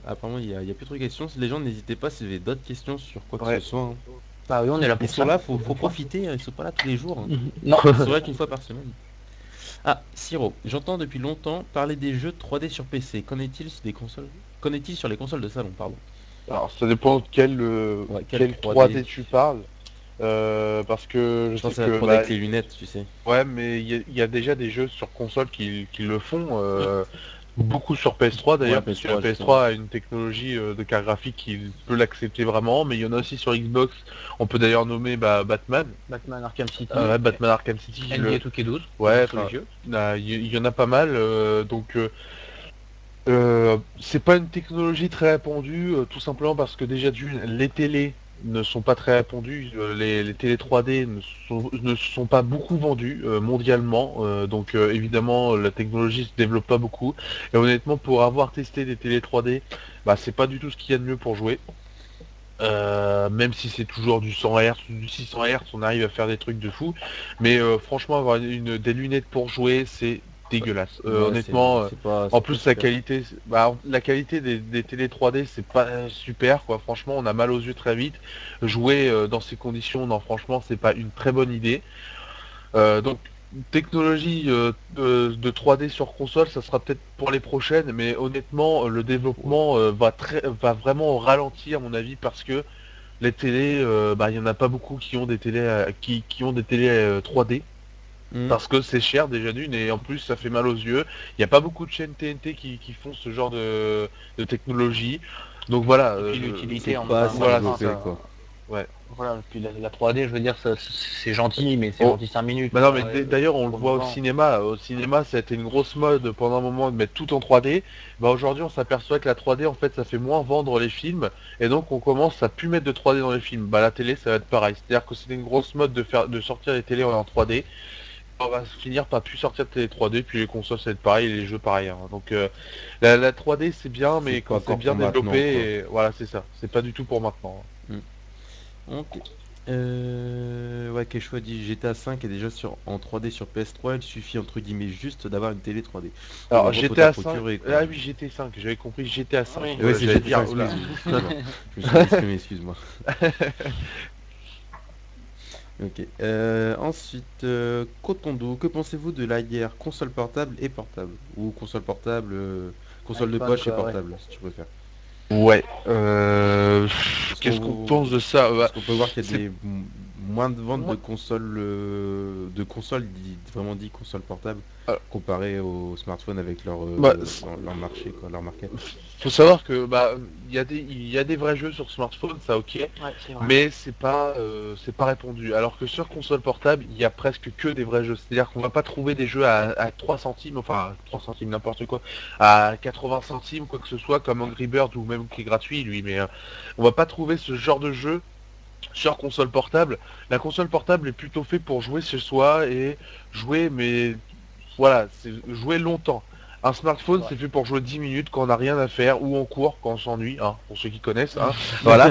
apparemment il y a plus trop de questions. Les gens n'hésitez pas si vous avez d'autres questions sur quoi que ce Ouais. soit, hein. Bah oui, on est là pour Ils sont ça. là, faut profiter, hein, ils sont pas là tous les jours. Hein. Non. Ils sont là qu'une fois par semaine. Ah, Siro, j'entends depuis longtemps parler des jeux 3D sur PC. Qu'en est-il sur des consoles? Qu'en est-il sur les consoles de salon, pardon? Alors, ça dépend de Ouais, quel quel 3D? 3D tu parles. Parce que je Je pense sais que c'est la que 3D avec les lunettes, tu sais. ouais, mais il y a déjà des jeux sur console qui le font. Beaucoup sur PS3 Ouais, d'ailleurs, parce que la PS3 justement. PS3 a une technologie de carte graphique qui peut l'accepter vraiment, mais il y en a aussi sur Xbox. On peut d'ailleurs nommer Batman, Batman Arkham City, ouais, Batman Arkham City. NBA 2K12, Ouais, sous les enfin, yeux. il y en a pas mal. C'est pas une technologie très répandue, tout simplement parce que déjà d'une, les télés ne sont pas très répandues, les télés 3D ne sont pas beaucoup vendues mondialement, évidemment la technologie se développe pas beaucoup. Et honnêtement, pour avoir testé des télés 3D, bah c'est pas du tout ce qu'il y a de mieux pour jouer. Même si c'est toujours du 100 Hz ou du 600 Hz, on arrive à faire des trucs de fou. Mais franchement, avoir des lunettes pour jouer, c'est dégueulasse. Ouais, Honnêtement, en c'est pas plus la super. qualité, la qualité des télé 3D, c'est pas super quoi. Franchement, on a mal aux yeux très vite. Jouer dans ces conditions, non, franchement, c'est pas une très bonne idée. Donc technologie de 3D sur console, ça sera peut-être pour les prochaines, mais honnêtement, le Ouais. développement va vraiment ralentir à mon avis parce que les télés, il y en a pas beaucoup qui ont des télés qui ont des télés 3D Hmm. parce que c'est cher déjà d'une et en plus ça fait mal aux yeux. Il n'y a pas beaucoup de chaînes TNT qui font ce genre de technologie. Donc voilà, Et puis C'est l'utilité, on va pas pas assez on voilà, va c'est pas. développé, ça. quoi. Ouais. Voilà, puis la 3D, je veux dire, c'est gentil, mais c'est Oh. gentil 5 minutes. Bah non, mais Après, d'ailleurs, on le trop voit au longtemps. cinéma. Au cinéma, ça a été une grosse mode pendant un moment de mettre tout en 3D. Bah aujourd'hui, on s'aperçoit que la 3D, en fait, ça fait moins vendre les films. Et donc, on commence à plus mettre de 3D dans les films. Bah la télé, ça va être pareil. C'est-à-dire que c'était une grosse mode de sortir les télés en 3D. On va finir par plus sortir de télé 3D, puis les consoles, ça va être pareil, et les jeux, pareil. Hein. Donc, la 3D, c'est bien, C'est mais pas quand c'est encore bien pour maintenant, développé, quoi. et voilà, c'est ça. C'est pas du tout pour maintenant. Hmm. Ok. Ouais, Quechua dit GTA 5 est déjà en 3D sur PS3, il suffit entre guillemets juste d'avoir une télé 3D. Oui, mais Alors, après, faut te la GTA 5. procurer, quoi. Ah oui, GTA 5. J'avais compris GTA 5. Oui. Ouais, c'est J'allais GTA 5, dire, oula. excuse-moi. Je me suis exprimé, excuse-moi. Ok. Ensuite, Cotondo, que pensez-vous de la guerre console portable et portable? Ou console portable, console de iPhone, poche et quoi, ouais. portable, si tu préfères. Ouais. Parce Qu'est-ce qu'on pense de ça? parce qu'on peut voir qu'il y a C'est moins de ventes moi. de consoles, vraiment dit consoles portables, euh, comparé aux smartphones avec bah, leur marché, quoi, leur market. faut savoir que il y a des vrais jeux sur smartphone, ça ok, Ouais, c'est vrai. mais c'est pas répandu. Alors que sur console portable, il y a presque que des vrais jeux. C'est-à-dire qu'on va pas trouver des jeux à 3 centimes, enfin 3 centimes n'importe quoi, à 80 centimes quoi que ce soit, comme Angry Bird ou même qui est gratuit lui, mais on va pas trouver ce genre de jeu sur console portable. La console portable est plutôt fait pour jouer chez soi et jouer, mais voilà, c'est jouer longtemps. Un C'est smartphone, vrai. c'est fait pour jouer 10 minutes quand on n'a rien à faire ou en cours quand on s'ennuie, hein, pour ceux qui connaissent. Hein, voilà.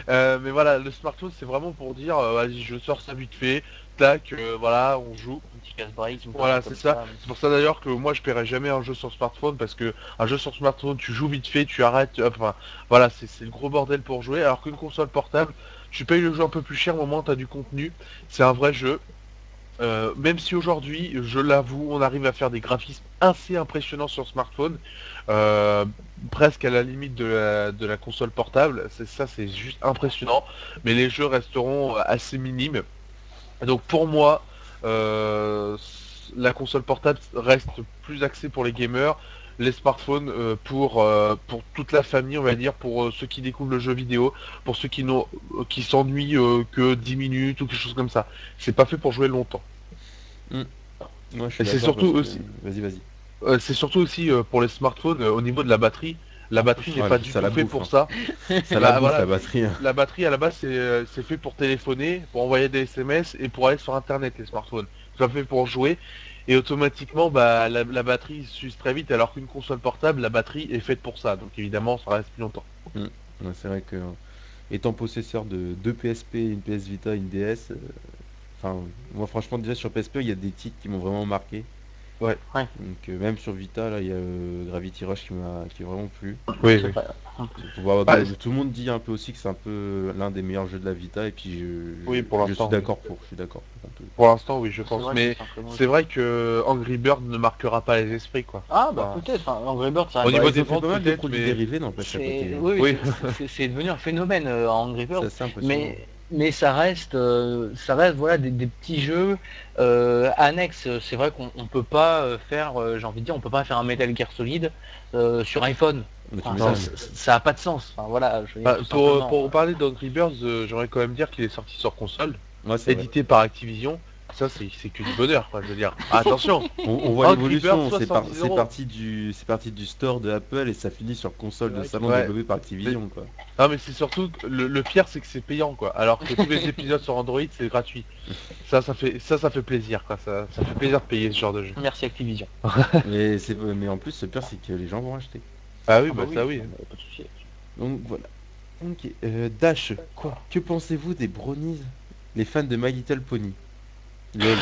Mais voilà, le smartphone, c'est vraiment pour dire, vas-y, je sors ça vite fait, tac, voilà, on joue. Un petit casse-break, une Voilà, partie c'est comme ça. ça. C'est pour ça d'ailleurs que moi je paierai jamais un jeu sur smartphone parce que un jeu sur smartphone, tu joues vite fait, tu arrêtes, enfin voilà, c'est le gros bordel pour jouer. Alors qu'une console portable, tu payes le jeu un peu plus cher, au moment tu as du contenu, c'est un vrai jeu. Même si aujourd'hui, je l'avoue, on arrive à faire des graphismes assez impressionnants sur smartphone, euh, presque à la limite de la console portable, c'est juste impressionnant, mais les jeux resteront assez minimes. Donc pour moi, euh, la console portable reste plus axée pour les gamers, les smartphones pour toute la famille, on va dire, pour ceux qui découvrent le jeu vidéo, pour ceux qui s'ennuient que 10 minutes ou quelque chose comme ça. C'est pas fait pour jouer longtemps. Hmm. Moi, je suis Et d'accord parce que. Vas-y, vas-y. c'est surtout aussi pour les smartphones au niveau de la batterie. La batterie n'est Oh, pas du ça tout la fait bouffe, pour hein. ça. Ça la Bah bouffe voilà, la batterie, hein. la batterie à la base c'est fait pour téléphoner, pour envoyer des SMS et pour aller sur internet les smartphones. C'est pas fait pour jouer et automatiquement bah la batterie s'use très vite alors qu'une console portable la batterie est faite pour ça. Donc évidemment ça reste plus longtemps. Hmm. Ouais, c'est vrai que, étant possesseur de deux PSP, une PS Vita, une DS, enfin, moi franchement déjà sur PSP, il y a des titres qui m'ont vraiment marqué. Ouais. Ouais. Donc même sur Vita, là, il y a Gravity Rush qui m'a vraiment plu. Oui, C'est oui. vrai. Tout le monde dit un peu aussi que c'est un peu l'un des meilleurs jeux de la Vita, et puis Oui, pour je suis l'instant, oui. d'accord pour. Je suis d'accord pour. Pour l'instant, oui, je C'est pense. vrai que Mais c'est un très bon c'est jeu. vrai que Angry Bird ne marquera pas les esprits, quoi. Ah bah Enfin, peut-être, hein. Angry Birds, ça au reste niveau Bah, ils des ont fait ventes, pas mal de peut-être, produits mais dérivés, n'empêche, à côté. Hein. oui, oui. c'est devenu un phénomène Angry C'est Birds, assez impressionnant. mais ça reste voilà des petits jeux annexes. C'est vrai qu'on peut pas faire, j'ai envie de dire, on peut pas faire un Metal Gear Solid sur iPhone. Mais tu Enfin, Non. m'étonnes. ça a pas de sens. Enfin, voilà, je veux dire Bah, tout simplement. pour parler d'Angry Birds, j'aimerais quand même dire qu'il est sorti sur console, Ouais, c'est vrai. édité par Activision. Ça, c'est que du bonheur, quoi. Je veux dire, attention, On voit Angry Birds, l'évolution, 70 euros. c'est parti du store de Apple et ça finit sur console de salon Ouais. développé par Activision, quoi. Non, mais c'est surtout que le pire, c'est que c'est payant, quoi. Alors que tous les épisodes sur Android, c'est gratuit. Ça fait plaisir, quoi. Ça fait plaisir de payer ce genre de jeu. Merci Activision. Mais en plus, le pire, c'est que les gens vont acheter. Ah oui, Ah bah bah oui, ça ça, oui. y a pas de souci. Donc voilà. Ok. Dash, Quoi? que pensez-vous des brownies, les fans de My Little Pony? Lol.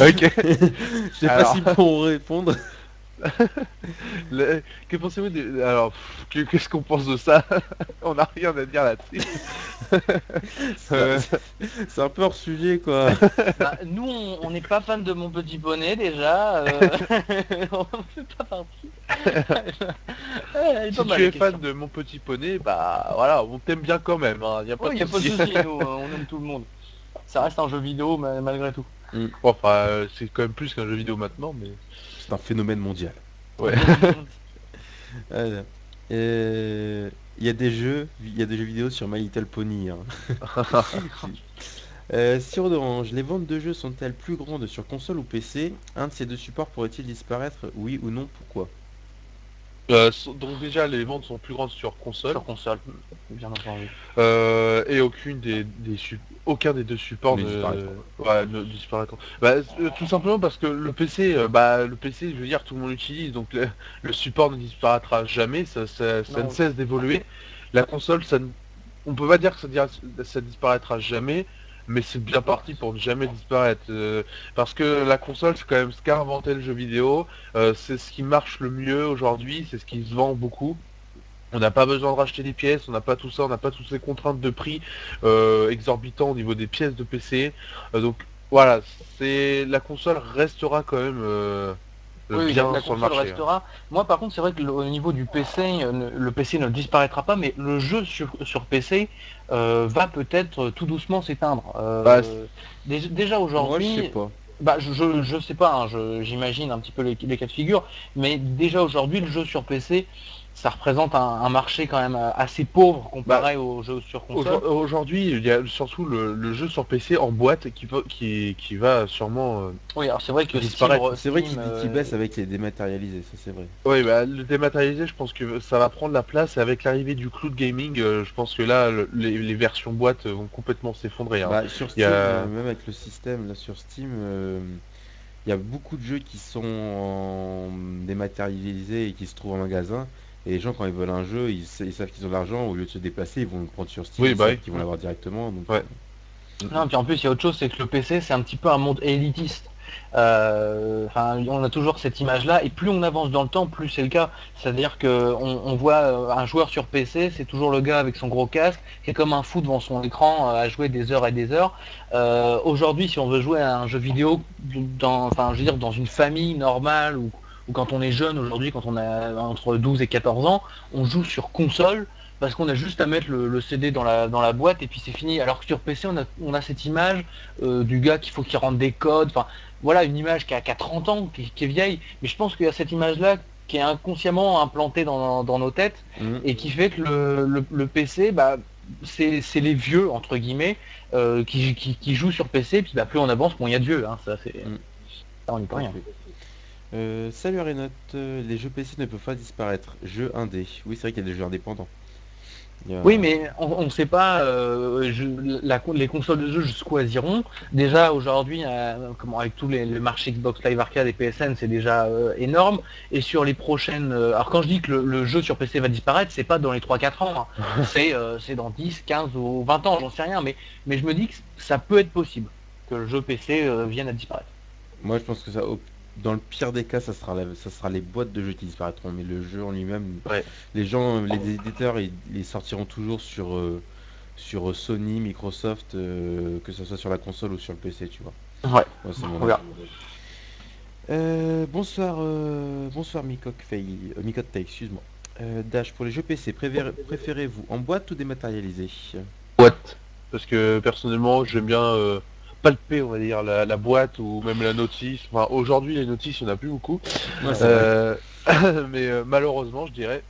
Ok. Je sais pas Alors, s'ils pourront répondre. que pensez-vous Alors, qu'est-ce qu'on pense de ça? On n'a rien à dire là-dessus. C'est c'est un peu hors sujet, quoi. Bah, nous, on n'est pas fan de Mon Petit Poney déjà. On fait pas partie. Elle est Si pas mal, tu la es fan question. de Mon Petit Poney, bah voilà, on t'aime bien quand même, hein, y a pas Oui, de y a pas de souci. souci, nous, on aime tout le monde. Ça reste un jeu vidéo malgré tout. Hmm. Bon, enfin, c'est quand même plus qu'un jeu vidéo maintenant, mais C'est un phénomène mondial. ouais. Voilà. Euh, il y a des jeux vidéo sur My Little Pony. Hein. Sire d'Orange, les ventes de jeux sont-elles plus grandes sur console ou PC? Un de ces deux supports pourrait-il disparaître? Oui ou non? Pourquoi? Donc déjà, les ventes sont plus grandes sur console. Sur console, bien entendu. Et aucun des deux supports Ne disparaîtra. ne disparaîtra. Tout simplement parce que le PC, le PC, je veux dire, tout le monde l'utilise, donc le support ne disparaîtra jamais, ça ne Non, cesse d'évoluer. La console, on peut pas dire que ça disparaîtra jamais, mais c'est bien parti pour ne jamais disparaître. Parce que la console, c'est quand même ce qu'a inventé le jeu vidéo, c'est ce qui marche le mieux aujourd'hui, c'est ce qui se vend beaucoup. On n'a pas besoin de racheter des pièces, on n'a pas tout ça, on n'a pas toutes ces contraintes de prix exorbitants au niveau des pièces de PC. Donc voilà, la console restera quand même oui, bien la sur le console marché. Hein. restera. Moi, par contre, c'est vrai que au niveau du PC, le PC ne disparaîtra pas, mais le jeu sur PC va peut-être tout doucement s'éteindre. Bah, Déjà Moi, je sais aujourd'hui, pas. bah, je sais pas, hein, j'imagine un petit peu les cas de figure, mais déjà aujourd'hui, le jeu sur PC, ça représente un marché quand même assez pauvre bah, comparé aux jeux sur console. Aujourd'hui, il y a surtout le jeu sur PC en boîte qui va sûrement Oui, alors c'est vrai que disparaître. C'est vrai Steam, qu'il baisse avec les dématérialisés, ça c'est vrai. Oui, bah, le dématérialisé, je pense que ça va prendre la place et avec l'arrivée du cloud gaming, je pense que là, les versions boîte vont complètement s'effondrer. Hein. Bah, sur Il y Steam, a... même avec le système, là sur Steam, il y a beaucoup de jeux qui sont dématérialisés et qui se trouvent en magasin. Et les gens, quand ils veulent un jeu, ils savent qu'ils ont l'argent, au lieu de se déplacer, ils vont le prendre sur Steam, Oui, ils bah savent oui. qu'ils vont l'avoir directement. Donc, Ouais. non, puis en plus, il y a autre chose, c'est que le PC, c'est un petit peu un monde élitiste. Enfin, on a toujours cette image-là, et plus on avance dans le temps, plus c'est le cas. C'est-à-dire que on voit un joueur sur PC, c'est toujours le gars avec son gros casque, qui est comme un fou devant son écran à jouer des heures et des heures. Aujourd'hui, si on veut jouer à un jeu vidéo, enfin, je veux dire, dans une famille normale ou quand on est jeune aujourd'hui, quand on a entre 12 et 14 ans, on joue sur console parce qu'on a juste à mettre le CD dans la boîte et puis c'est fini. Alors que sur PC, on a cette image du gars qu'il faut qu'il rentre des codes. Enfin, voilà, une image qui a 30 ans, qui est vieille. Mais je pense qu'il y a cette image-là qui est inconsciemment implantée dans nos têtes Mhm. et qui fait que le PC, bah, c'est les vieux, entre guillemets, qui jouent sur PC. Puis bah, plus on avance, moins il y a de vieux. Hein. Mhm. Ça, on n'y peut rien. Parfait. Salut Arénote, les jeux PC ne peuvent pas disparaître. Jeux indés. Oui, c'est vrai qu'il y a des jeux indépendants. Il y a- Oui, mais on ne sait pas les consoles de jeu jusqu'où elles iront. Déjà aujourd'hui, avec tous les marchés Xbox Live Arcade et PSN, c'est déjà énorme. Et sur les prochaines, alors quand je dis que le jeu sur PC va disparaître, c'est pas dans les 3-4 ans, hein. C'est dans 10, 15 ou 20 ans, j'en sais rien. Mais je me dis que ça peut être possible que le jeu PC vienne à disparaître. Moi, je pense que ça, dans le pire des cas, ça sera les boîtes de jeux qui disparaîtront, mais le jeu en lui-même, Ouais. les gens, les éditeurs, ils les sortiront toujours sur Sony, Microsoft, que ce soit sur la console ou sur le PC, tu vois. Ouais. Ouais, c'est mon On avis. verra. Bonsoir Mikottei, excuse-moi. Dash, pour les jeux PC, préférez-vous en boîte ou dématérialisé? Boîte. Parce que personnellement, j'aime bien palper, on va dire, la boîte ou même la notice. Enfin, aujourd'hui, les notices, il n'y en a plus beaucoup. Ouais, c'est vrai. Euh, mais malheureusement, je dirais.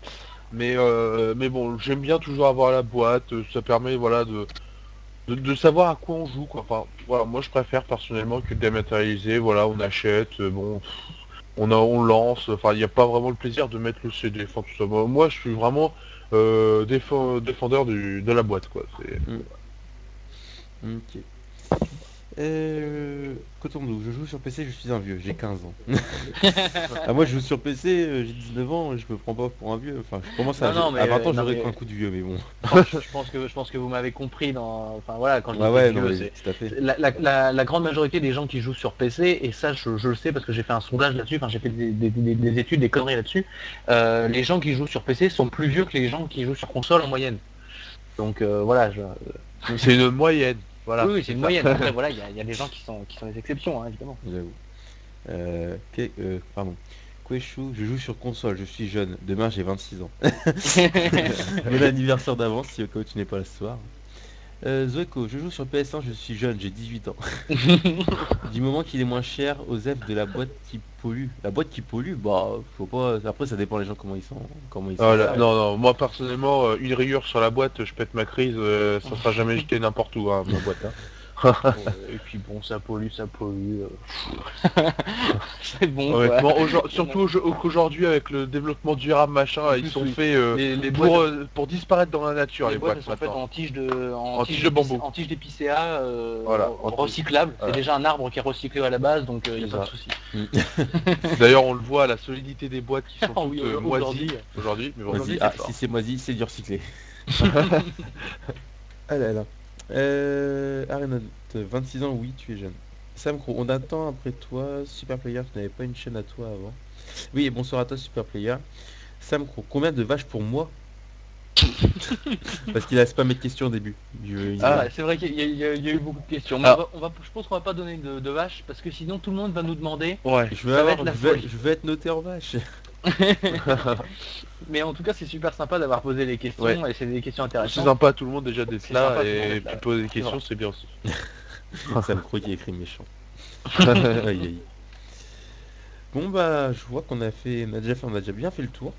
Mais bon, j'aime bien toujours avoir la boîte. Ça permet, voilà, de savoir à quoi on joue, quoi. Enfin, voilà, moi, je préfère personnellement que de dématérialiser. Voilà, on achète, bon, on lance. Enfin, il n'y a pas vraiment le plaisir de mettre le CD. Enfin, tout ça. Moi, je suis vraiment défendeur de la boîte, quoi. C'est... Ok. Cotondou, je joue sur PC, je suis un vieux, j'ai 15 ans. Ah, moi je joue sur PC, j'ai 19 ans, je me prends pas pour un vieux. Enfin, je commence Non, non, à mais 20 ans, non, j'aurais mais pris un coup de vieux, mais bon. je pense que vous m'avez compris dans. Enfin voilà, quand je Ouais, disais ouais, non, vieux, mais c'est tout à fait. la grande majorité des gens qui jouent sur PC, et ça je le sais parce que j'ai fait un sondage là-dessus, enfin j'ai fait des études, des conneries là-dessus. Les gens qui jouent sur PC sont plus vieux que les gens qui jouent sur console en moyenne. Donc voilà, C'est une moyenne. Voilà, oui, c'est c'est une ça. moyenne. Après voilà, il y a des gens qui sont des exceptions, hein, évidemment. J'avoue. Pardon. Queshu, je joue sur console, je suis jeune. Demain j'ai 26 ans. Bon anniversaire d'avance si au cas où tu n'es pas là ce soir. Zoeko, je joue sur PS1, je suis jeune, j'ai 18 ans. Du moment qu'il est moins cher, Osef de la boîte qui pollue. La boîte qui pollue, bah faut pas. Après ça dépend les gens comment ils sont. Voilà. Non, non, moi personnellement, une rayure sur la boîte, je pète ma crise, ça sera jamais jeté n'importe où, hein, ma boîte. Hein. Et puis bon, ça pollue, ça pollue. C'est bon quoi. Honnêtement, surtout qu'aujourd'hui, avec le développement durable, machin, En ils plus, sont oui. faits Les boîtes, pour disparaître dans la nature, les les boîtes, boîtes elles sont faites maintenant. en En tige de bambou. en tige d'épicéa Voilà. recyclable. C'est Voilà. déjà un arbre qui est recyclé à la base, donc il n'y a C'est pas de ça. souci. D'ailleurs, on le voit, la solidité des boîtes qui sont Ah toutes oui, moisies aujourd'hui, mais bon. Aujourd'hui, Moisi. c'est Ah, fort. si c'est moisi, c'est du recyclé. Ah là là. Arenaut, 26 ans, oui, tu es jeune. Sam Crow, on attend après toi. Super Player, tu n'avais pas une chaîne à toi avant. Oui, et bonsoir à toi, Super Player. Sam Crow, combien de vaches pour moi? Parce qu'il a spammé de questions au début. C'est vrai, c'est vrai qu'il y a eu beaucoup de questions. Mais Alors, je pense qu'on va pas donner de vaches parce que sinon tout le monde va nous demander. ouais. Ça va être la folie. Je vais être noté en vache. Mais en tout cas, c'est super sympa d'avoir posé les Ouais. questions et c'est des questions C'est intéressantes. sympa à tout le monde déjà d'être C'est là sympa, tout le monde et d'être puis là. poser des C'est vrai. questions, c'est bien aussi. Sam Crow qui a écrit méchant. Aïe aïe. Bon bah, je vois on a déjà bien fait le tour.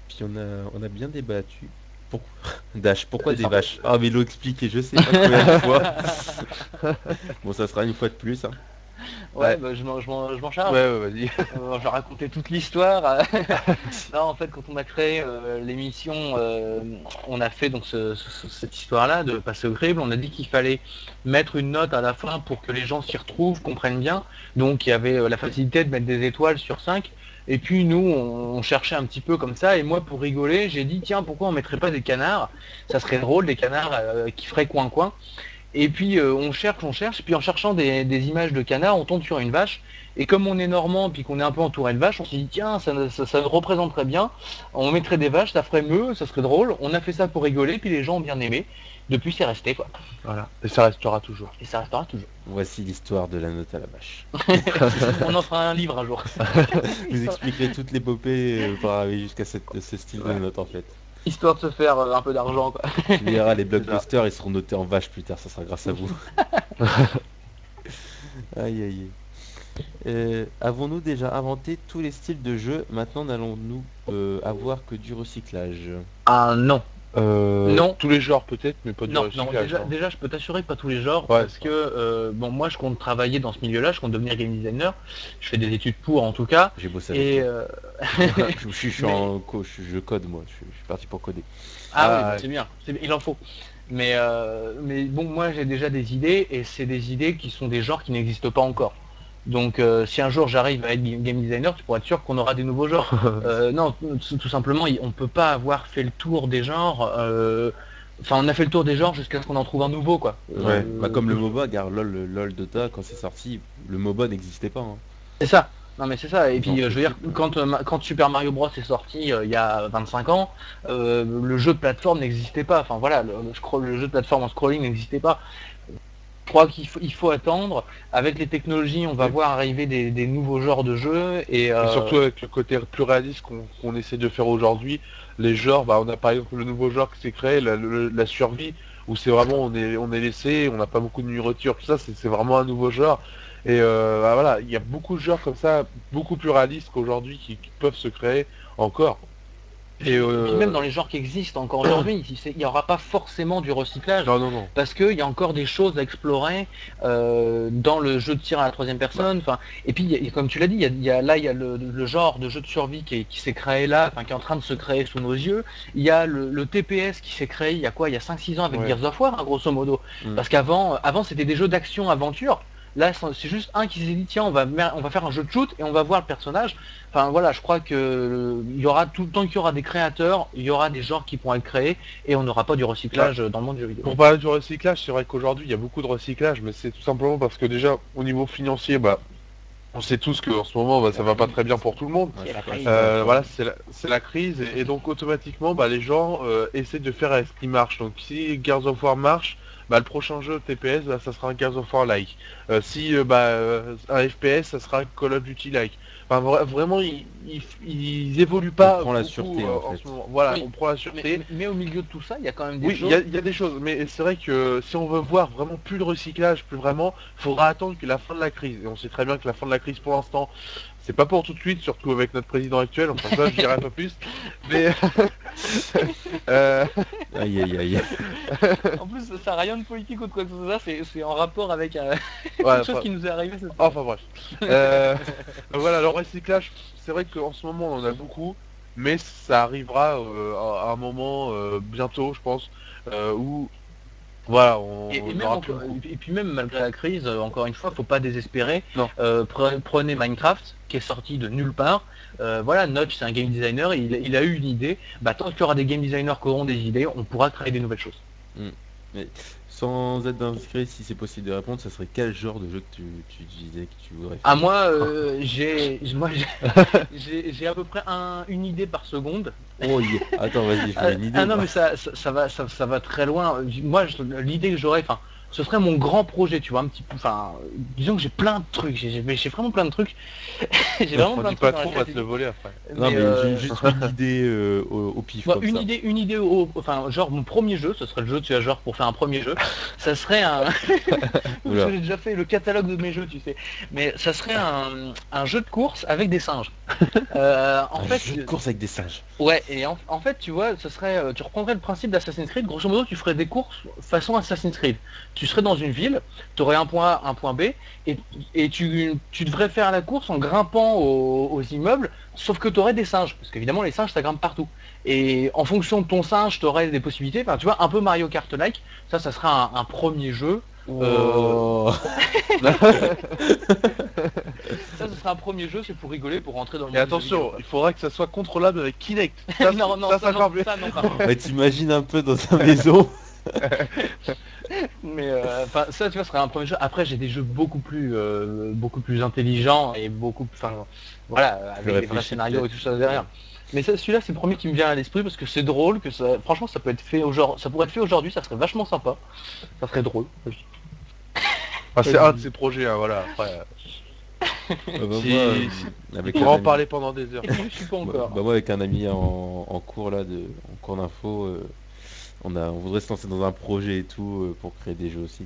Puis on a bien débattu. Pourquoi Dash, pourquoi C'est des sympa. vaches? Ah mais l'ont expliqué, je sais pas combien de fois. Bon, ça sera une fois de plus, hein. Ouais, Ouais. bah, je m'en Ouais, charge. ouais, vas-y. Je vais raconter toute l'histoire. Non, en fait, quand on a créé l'émission, on a fait donc cette histoire-là de passer au crible. On a dit qu'il fallait mettre une note à la fin pour que les gens s'y retrouvent, comprennent bien. Donc, il y avait la facilité de mettre des étoiles sur 5. Et puis, nous, on cherchait un petit peu comme ça. Et moi, pour rigoler, j'ai dit, tiens, pourquoi on mettrait pas des canards? Ça serait drôle, des canards qui feraient coin-coin. Et puis on cherche, puis en cherchant des images de canards, on tombe sur une vache. Et comme on est normand, puis qu'on est un peu entouré de vaches, on s'est dit tiens, ça représenterait bien. On mettrait des vaches, ça ferait mieux, ça serait drôle. On a fait ça pour rigoler, puis les gens ont bien aimé. Depuis, c'est resté quoi. Voilà. Et ça restera toujours. Et ça restera toujours. Voici l'histoire de la note à la vache. On en fera un livre un jour. Vous expliquerez toute l'épopée pour arriver jusqu'à ce style de Ouais. note en fait. Histoire de se faire un peu d'argent quoi. Tu verras, les blockbusters, ils seront notés en vache plus tard, ça sera grâce à vous. Aïe aïe. Avons-nous déjà inventé tous les styles de jeu? Maintenant, n'allons-nous avoir que du recyclage? Ah non. Non. Tous les genres peut-être, mais pas du Non, recyclage. hein. déjà, je peux t'assurer que pas tous les genres, Ouais, parce que bon, moi, je compte travailler dans ce milieu-là, je compte devenir game designer. Je fais des études pour, en tout cas. J'ai bossé avec Et toi. Je suis mais- je code moi, je suis parti pour coder. ah oui, Ah, bah, ouais. c'est bien, il en faut. Mais bon, moi, j'ai déjà des idées, et c'est des idées qui sont des genres qui n'existent pas encore. Donc, si un jour j'arrive à être game designer, tu pourras être sûr qu'on aura des nouveaux genres. Non, tout simplement, on peut pas avoir fait le tour des genres. Enfin, on a fait le tour des genres jusqu'à ce qu'on en trouve un nouveau, quoi. Ouais, bah comme le MOBA, regarde LOL, LOL Dota, quand c'est sorti, le MOBA n'existait pas, hein. C'est ça. Non mais c'est ça. Et puis Non, je veux dire, quand Super Mario Bros est sorti il y a 25 ans, le jeu de plateforme n'existait pas. Enfin voilà, le jeu de plateforme en scrolling n'existait pas. Je crois qu'il faut attendre. Avec les technologies, on va Et, voir arriver des nouveaux genres de jeux et surtout avec le côté plus réaliste qu'on essaie de faire aujourd'hui, les genres, bah, on a par exemple le nouveau genre qui s'est créé, la survie, où c'est vraiment on est laissé, on n'a pas beaucoup de nourriture, tout ça, c'est vraiment un nouveau genre. Et bah, voilà, il y a beaucoup de genres comme ça, beaucoup plus réalistes qu'aujourd'hui qui peuvent se créer encore. Et Et puis même dans les genres qui existent encore aujourd'hui, il n'y aura pas forcément du recyclage, non, non, non. parce qu'il y a encore des choses à explorer dans le jeu de tir à la troisième Bah, personne. Enfin, et puis comme tu l'as dit, il y a le genre de jeu de survie qui s'est créé là, enfin, qui est en train de se créer sous nos yeux. Il y a le TPS qui s'est créé il y a quoi, il y a 5-6 ans avec ouais. Gears of War, hein, grosso modo. Mm. Parce qu'avant c'était des jeux d'action-aventure. Là, c'est juste un qui s'est dit tiens, on va faire un jeu de shoot et on va voir le personnage. Enfin voilà, je crois que il y aura tout le temps qu'il y aura des créateurs, il y aura des genres qui pourront être créés et on n'aura pas du recyclage dans le monde du jeu vidéo. Pour parler du recyclage, c'est vrai qu'aujourd'hui il y a beaucoup de recyclage, mais c'est tout simplement parce que déjà au niveau financier, bah, on sait tous qu'en ce moment bah, ça va pas très bien pour tout le monde. Ouais, C'est la je sais crise. pas. Voilà, c'est la crise et donc automatiquement bah, les gens essaient de faire ce qui marche. Donc si Gears of War marche, bah, le prochain jeu TPS bah, ça sera un Gears of War like. Si un FPS ça sera Call of Duty like. Enfin vraiment ils évoluent pas prend la beaucoup sûreté, en en fait. ce moment. Voilà, Oui, on prend la mais, sûreté. mais au milieu de tout ça, il y a quand même des Oui, choses. il y a des choses, mais c'est vrai que si on veut voir vraiment plus de recyclage, plus vraiment, il faudra attendre que la fin de la crise. Et on sait très bien que la fin de la crise pour l'instant, c'est pas pour tout de suite, surtout avec notre président actuel, enfin ça je dirais pas plus. Mais euh, Aïe, aïe, aïe. En plus, ça n'a rien de politique ou de quoi que ce soit, c'est en rapport avec ouais, quelque chose qui nous est arrivé. enfin bref. Euh, voilà, le recyclage, c'est vrai qu'en ce moment on en a beaucoup, mais ça arrivera à un moment bientôt, je pense, où voilà, Et on même n'aura plus encore, beaucoup. et puis même malgré la crise, encore une fois, faut pas désespérer. Non. Prenez Minecraft, qui est sorti de nulle part. Voilà, Notch, c'est un game designer, il a eu une idée. Bah, tant qu'il y aura des game designers qui auront des idées, on pourra créer des nouvelles choses. Mm. Mais sans être indiscret, si c'est possible de répondre, ça serait quel genre de jeu que tu disais que tu voudrais À faire? moi, j'ai à peu près une idée par seconde. Oh, attends, vas-y, je veux une idée, Non moi. mais ça va très loin. Moi l'idée que j'aurais, enfin ce serait mon grand projet, tu vois, un petit peu, enfin disons que j'ai plein de trucs, j'ai vraiment plein de trucs. J'ai vraiment On plein dit de pas trucs dans la trop, on va tête. te le voler après. Non, Mais mais j'ai juste une idée au pif, bon, comme ça. une idée enfin genre mon premier jeu, ce serait le jeu, tu vois, genre pour faire un premier jeu, ça serait un parce Oula. que j'ai déjà fait le catalogue de mes jeux, tu sais. Mais ça serait un jeu de course avec des singes. En Un fait, jeu de course avec des singes. ouais, et en fait, tu vois, ce serait, tu reprendrais le principe d'Assassin's Creed. Grosso modo, tu ferais des courses façon Assassin's Creed. Tu serais dans une ville, tu aurais un point A, un point B, et tu devrais faire la course en grimpant aux immeubles, sauf que tu aurais des singes, parce qu'évidemment les singes ça grimpe partout. Et en fonction de ton singe, tu aurais des possibilités. Enfin, tu vois, un peu Mario Kart-like. Ça serait un premier jeu. Oh. Ça, ce serait un premier jeu, c'est pour rigoler, pour rentrer dans le Et monde du jeu attention, vidéo, il faudra que ça soit contrôlable avec Kinect. Ça, quoi. Non, non, ça, ça, c'est non, encore mieux. ça, non, par contre. Ouais, t'imagines un peu dans sa maison. Mais enfin ça tu vois serait un premier jeu. Après j'ai des jeux beaucoup plus intelligents et enfin voilà avec des vrais réfléchi, scénarios et peut-être. tout ça derrière. Mais celui-là c'est le premier qui me vient à l'esprit parce que c'est drôle, que ça franchement ça peut être fait aujourd'hui, ça pourrait être fait aujourd'hui, ça serait vachement sympa, ça serait drôle. Enfin, c'est un de ces projets, hein, voilà. Après, Bah, moi, on avec un pourra en ami. parler pendant des heures. Et puis je suis pas encore. Moi, avec un ami en cours là, en cours d'info, on voudrait se lancer dans un projet et tout pour créer des jeux aussi.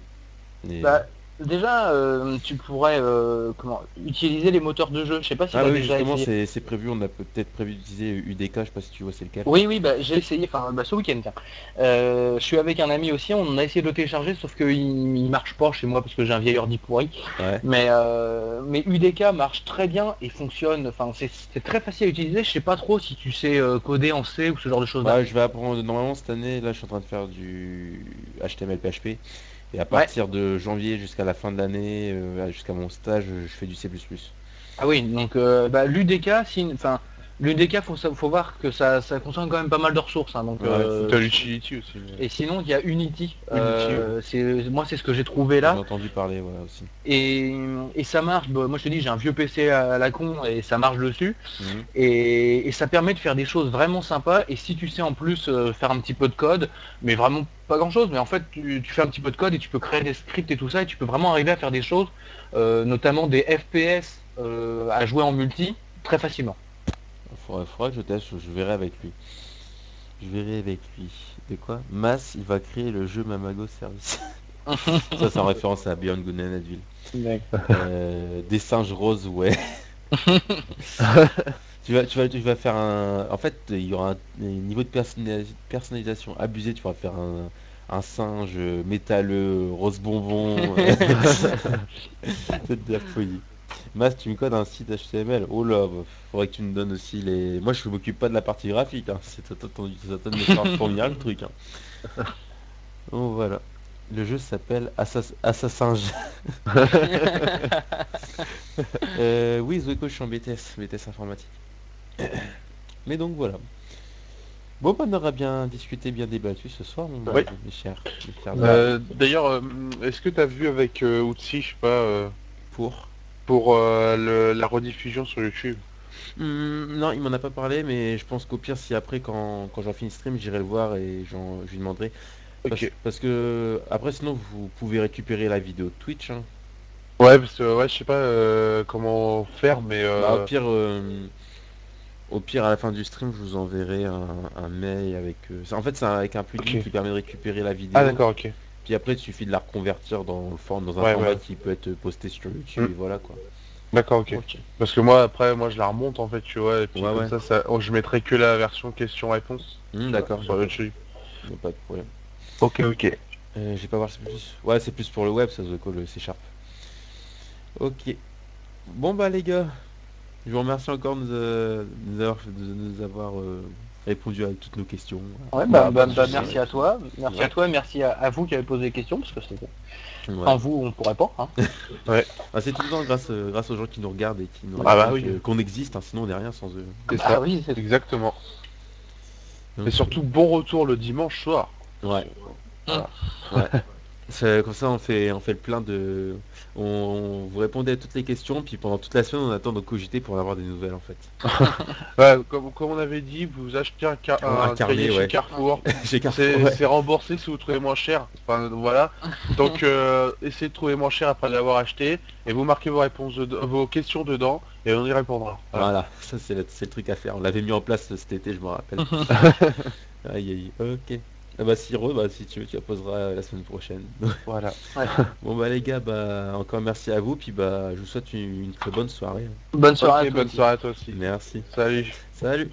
Et- Bah déjà tu pourrais comment utiliser les moteurs de jeu. Je sais pas si Ah t'as oui, déjà justement, essayé. c'est prévu. On a peut-être prévu d'utiliser UDK. Je sais pas si tu vois, c'est lequel. Oui, oui, bah, j'ai essayé, enfin, bah, ce week-end, tiens. Je suis avec un ami aussi, on a essayé de le télécharger, sauf qu'il marche pas chez moi parce que j'ai un vieil ordi pourri. Ouais. Mais UDK marche très bien et fonctionne, enfin, c'est très facile à utiliser. Je sais pas trop si tu sais coder en C ou ce genre de choses-là. Ouais, je vais apprendre. Normalement, cette année, là, je suis en train de faire du HTML, PHP. Et à Ouais. partir de janvier jusqu'à la fin de l'année, jusqu'à mon stage, je fais du C++. Ah oui, donc bah, l'UDK, enfin, L'UDK, faut voir que ça consomme quand même pas mal de ressources. Hein, donc, Ouais, T'as l'utility aussi. et sinon, il y a Unity. Unity, Moi, c'est ce que j'ai trouvé j'ai là. entendu parler, voilà, aussi. Et ça marche. Bah, moi, je te dis, j'ai un vieux PC à la con et ça marche dessus. Mhm. Et ça permet de faire des choses vraiment sympas. Et si tu sais en plus faire un petit peu de code, mais vraiment pas grand chose, mais en fait, tu fais un petit peu de code et tu peux créer des scripts et tout ça. Et tu peux vraiment arriver à faire des choses, notamment des FPS à jouer en multi très facilement. Faudra que je teste, je verrai avec lui. Je verrai avec lui. De quoi? Mas, il va créer le jeu Mamago Service. Ça, c'est en référence à Beyond Good and Evil. D'accord. Des singes roses, ouais. Tu vas faire un. En fait, il y aura un niveau de personnalisation abusé. Tu vas faire un singe métalleux, rose bonbon. C'est de la folie. Mas, tu me codes un site HTML. Oh là, bah, faudrait que tu me donnes aussi les. Moi, je m'occupe pas de la partie graphique. Hein. Ça t'attend de me faire fournir le truc. Hein. Donc voilà. Le jeu s'appelle Assassinge. Oui, Zoéco, je suis en BTS informatique. Mais donc voilà. Bon, bah, on aura bien discuté, bien débattu ce soir, Oui. mes chers amis. D'ailleurs, est-ce que t'as vu avec Outsi, je sais pas, Pour. pour la rediffusion sur YouTube? Non, il m'en a pas parlé, mais je pense qu'au pire, si après, quand j'en finis le stream, j'irai le voir et je lui demanderai. Ok. Parce que, après, sinon, vous pouvez récupérer la vidéo de Twitch. Hein. Ouais, parce que ouais, je sais pas comment faire, mais Bah, au pire, à la fin du stream, je vous enverrai un mail avec. En fait, c'est avec un plugin ok. qui permet de récupérer la Ah vidéo. d'accord, ok. Puis après, il suffit de la reconvertir dans un Ouais, format ouais. qui peut être posté sur YouTube Hmm. et voilà quoi. D'accord, ok. Ok. Parce que moi, après, moi, je la remonte en fait, tu vois, et puis Ouais, comme ouais. ça, oh, je mettrai que la version question-réponse D'accord, sur YouTube. y a pas de problème. Ok, ok. Je vais pas voir, c'est plus. Ouais, c'est plus pour le web, ça, The Call, le C Sharp. Ok. Bon, bah, les gars, je vous remercie encore de nous avoir répondu à toutes nos questions. Ouais, Bah, pas de souci. merci à toi. Merci Ouais. à toi et merci à vous qui avez posé des questions, parce que c'est Ouais. sans vous, on pourrait pas. Hein. Ouais, Ah, c'est tout le temps grâce aux gens qui nous regardent et qui nous Ah bah répondent oui. qu'on existe, hein, sinon on n'est rien sans eux. c'est Bah ça. oui, c'est Exactement. Et Donc, surtout, bon retour le dimanche soir. ouais, Voilà. ouais. Comme ça, on fait le plein de. On vous répondait à toutes les questions, puis pendant toute la semaine, on attend de cogiter pour en avoir des nouvelles en fait. Ouais, comme on avait dit, vous achetez Un un carnet, cahier chez ouais. Carrefour. Chez Carrefour, C'est ouais. c'est remboursé si vous trouvez moins cher. Enfin, voilà. Donc, essayez de trouver moins cher après l'avoir acheté. Et vous marquez vos réponses, vos questions dedans. Et on y répondra. Voilà. Voilà, ça c'est le truc à faire. On l'avait mis en place cet été, je me rappelle. Aïe aïe, ok. Ah bah Siro, bah si tu veux, tu la poseras la semaine prochaine. Voilà. ouais. Bon bah les gars, bah encore merci à vous, puis bah je vous souhaite une très bonne soirée. Bonne soirée à Ok, toi bonne aussi. soirée à toi aussi. Merci. Salut. Salut.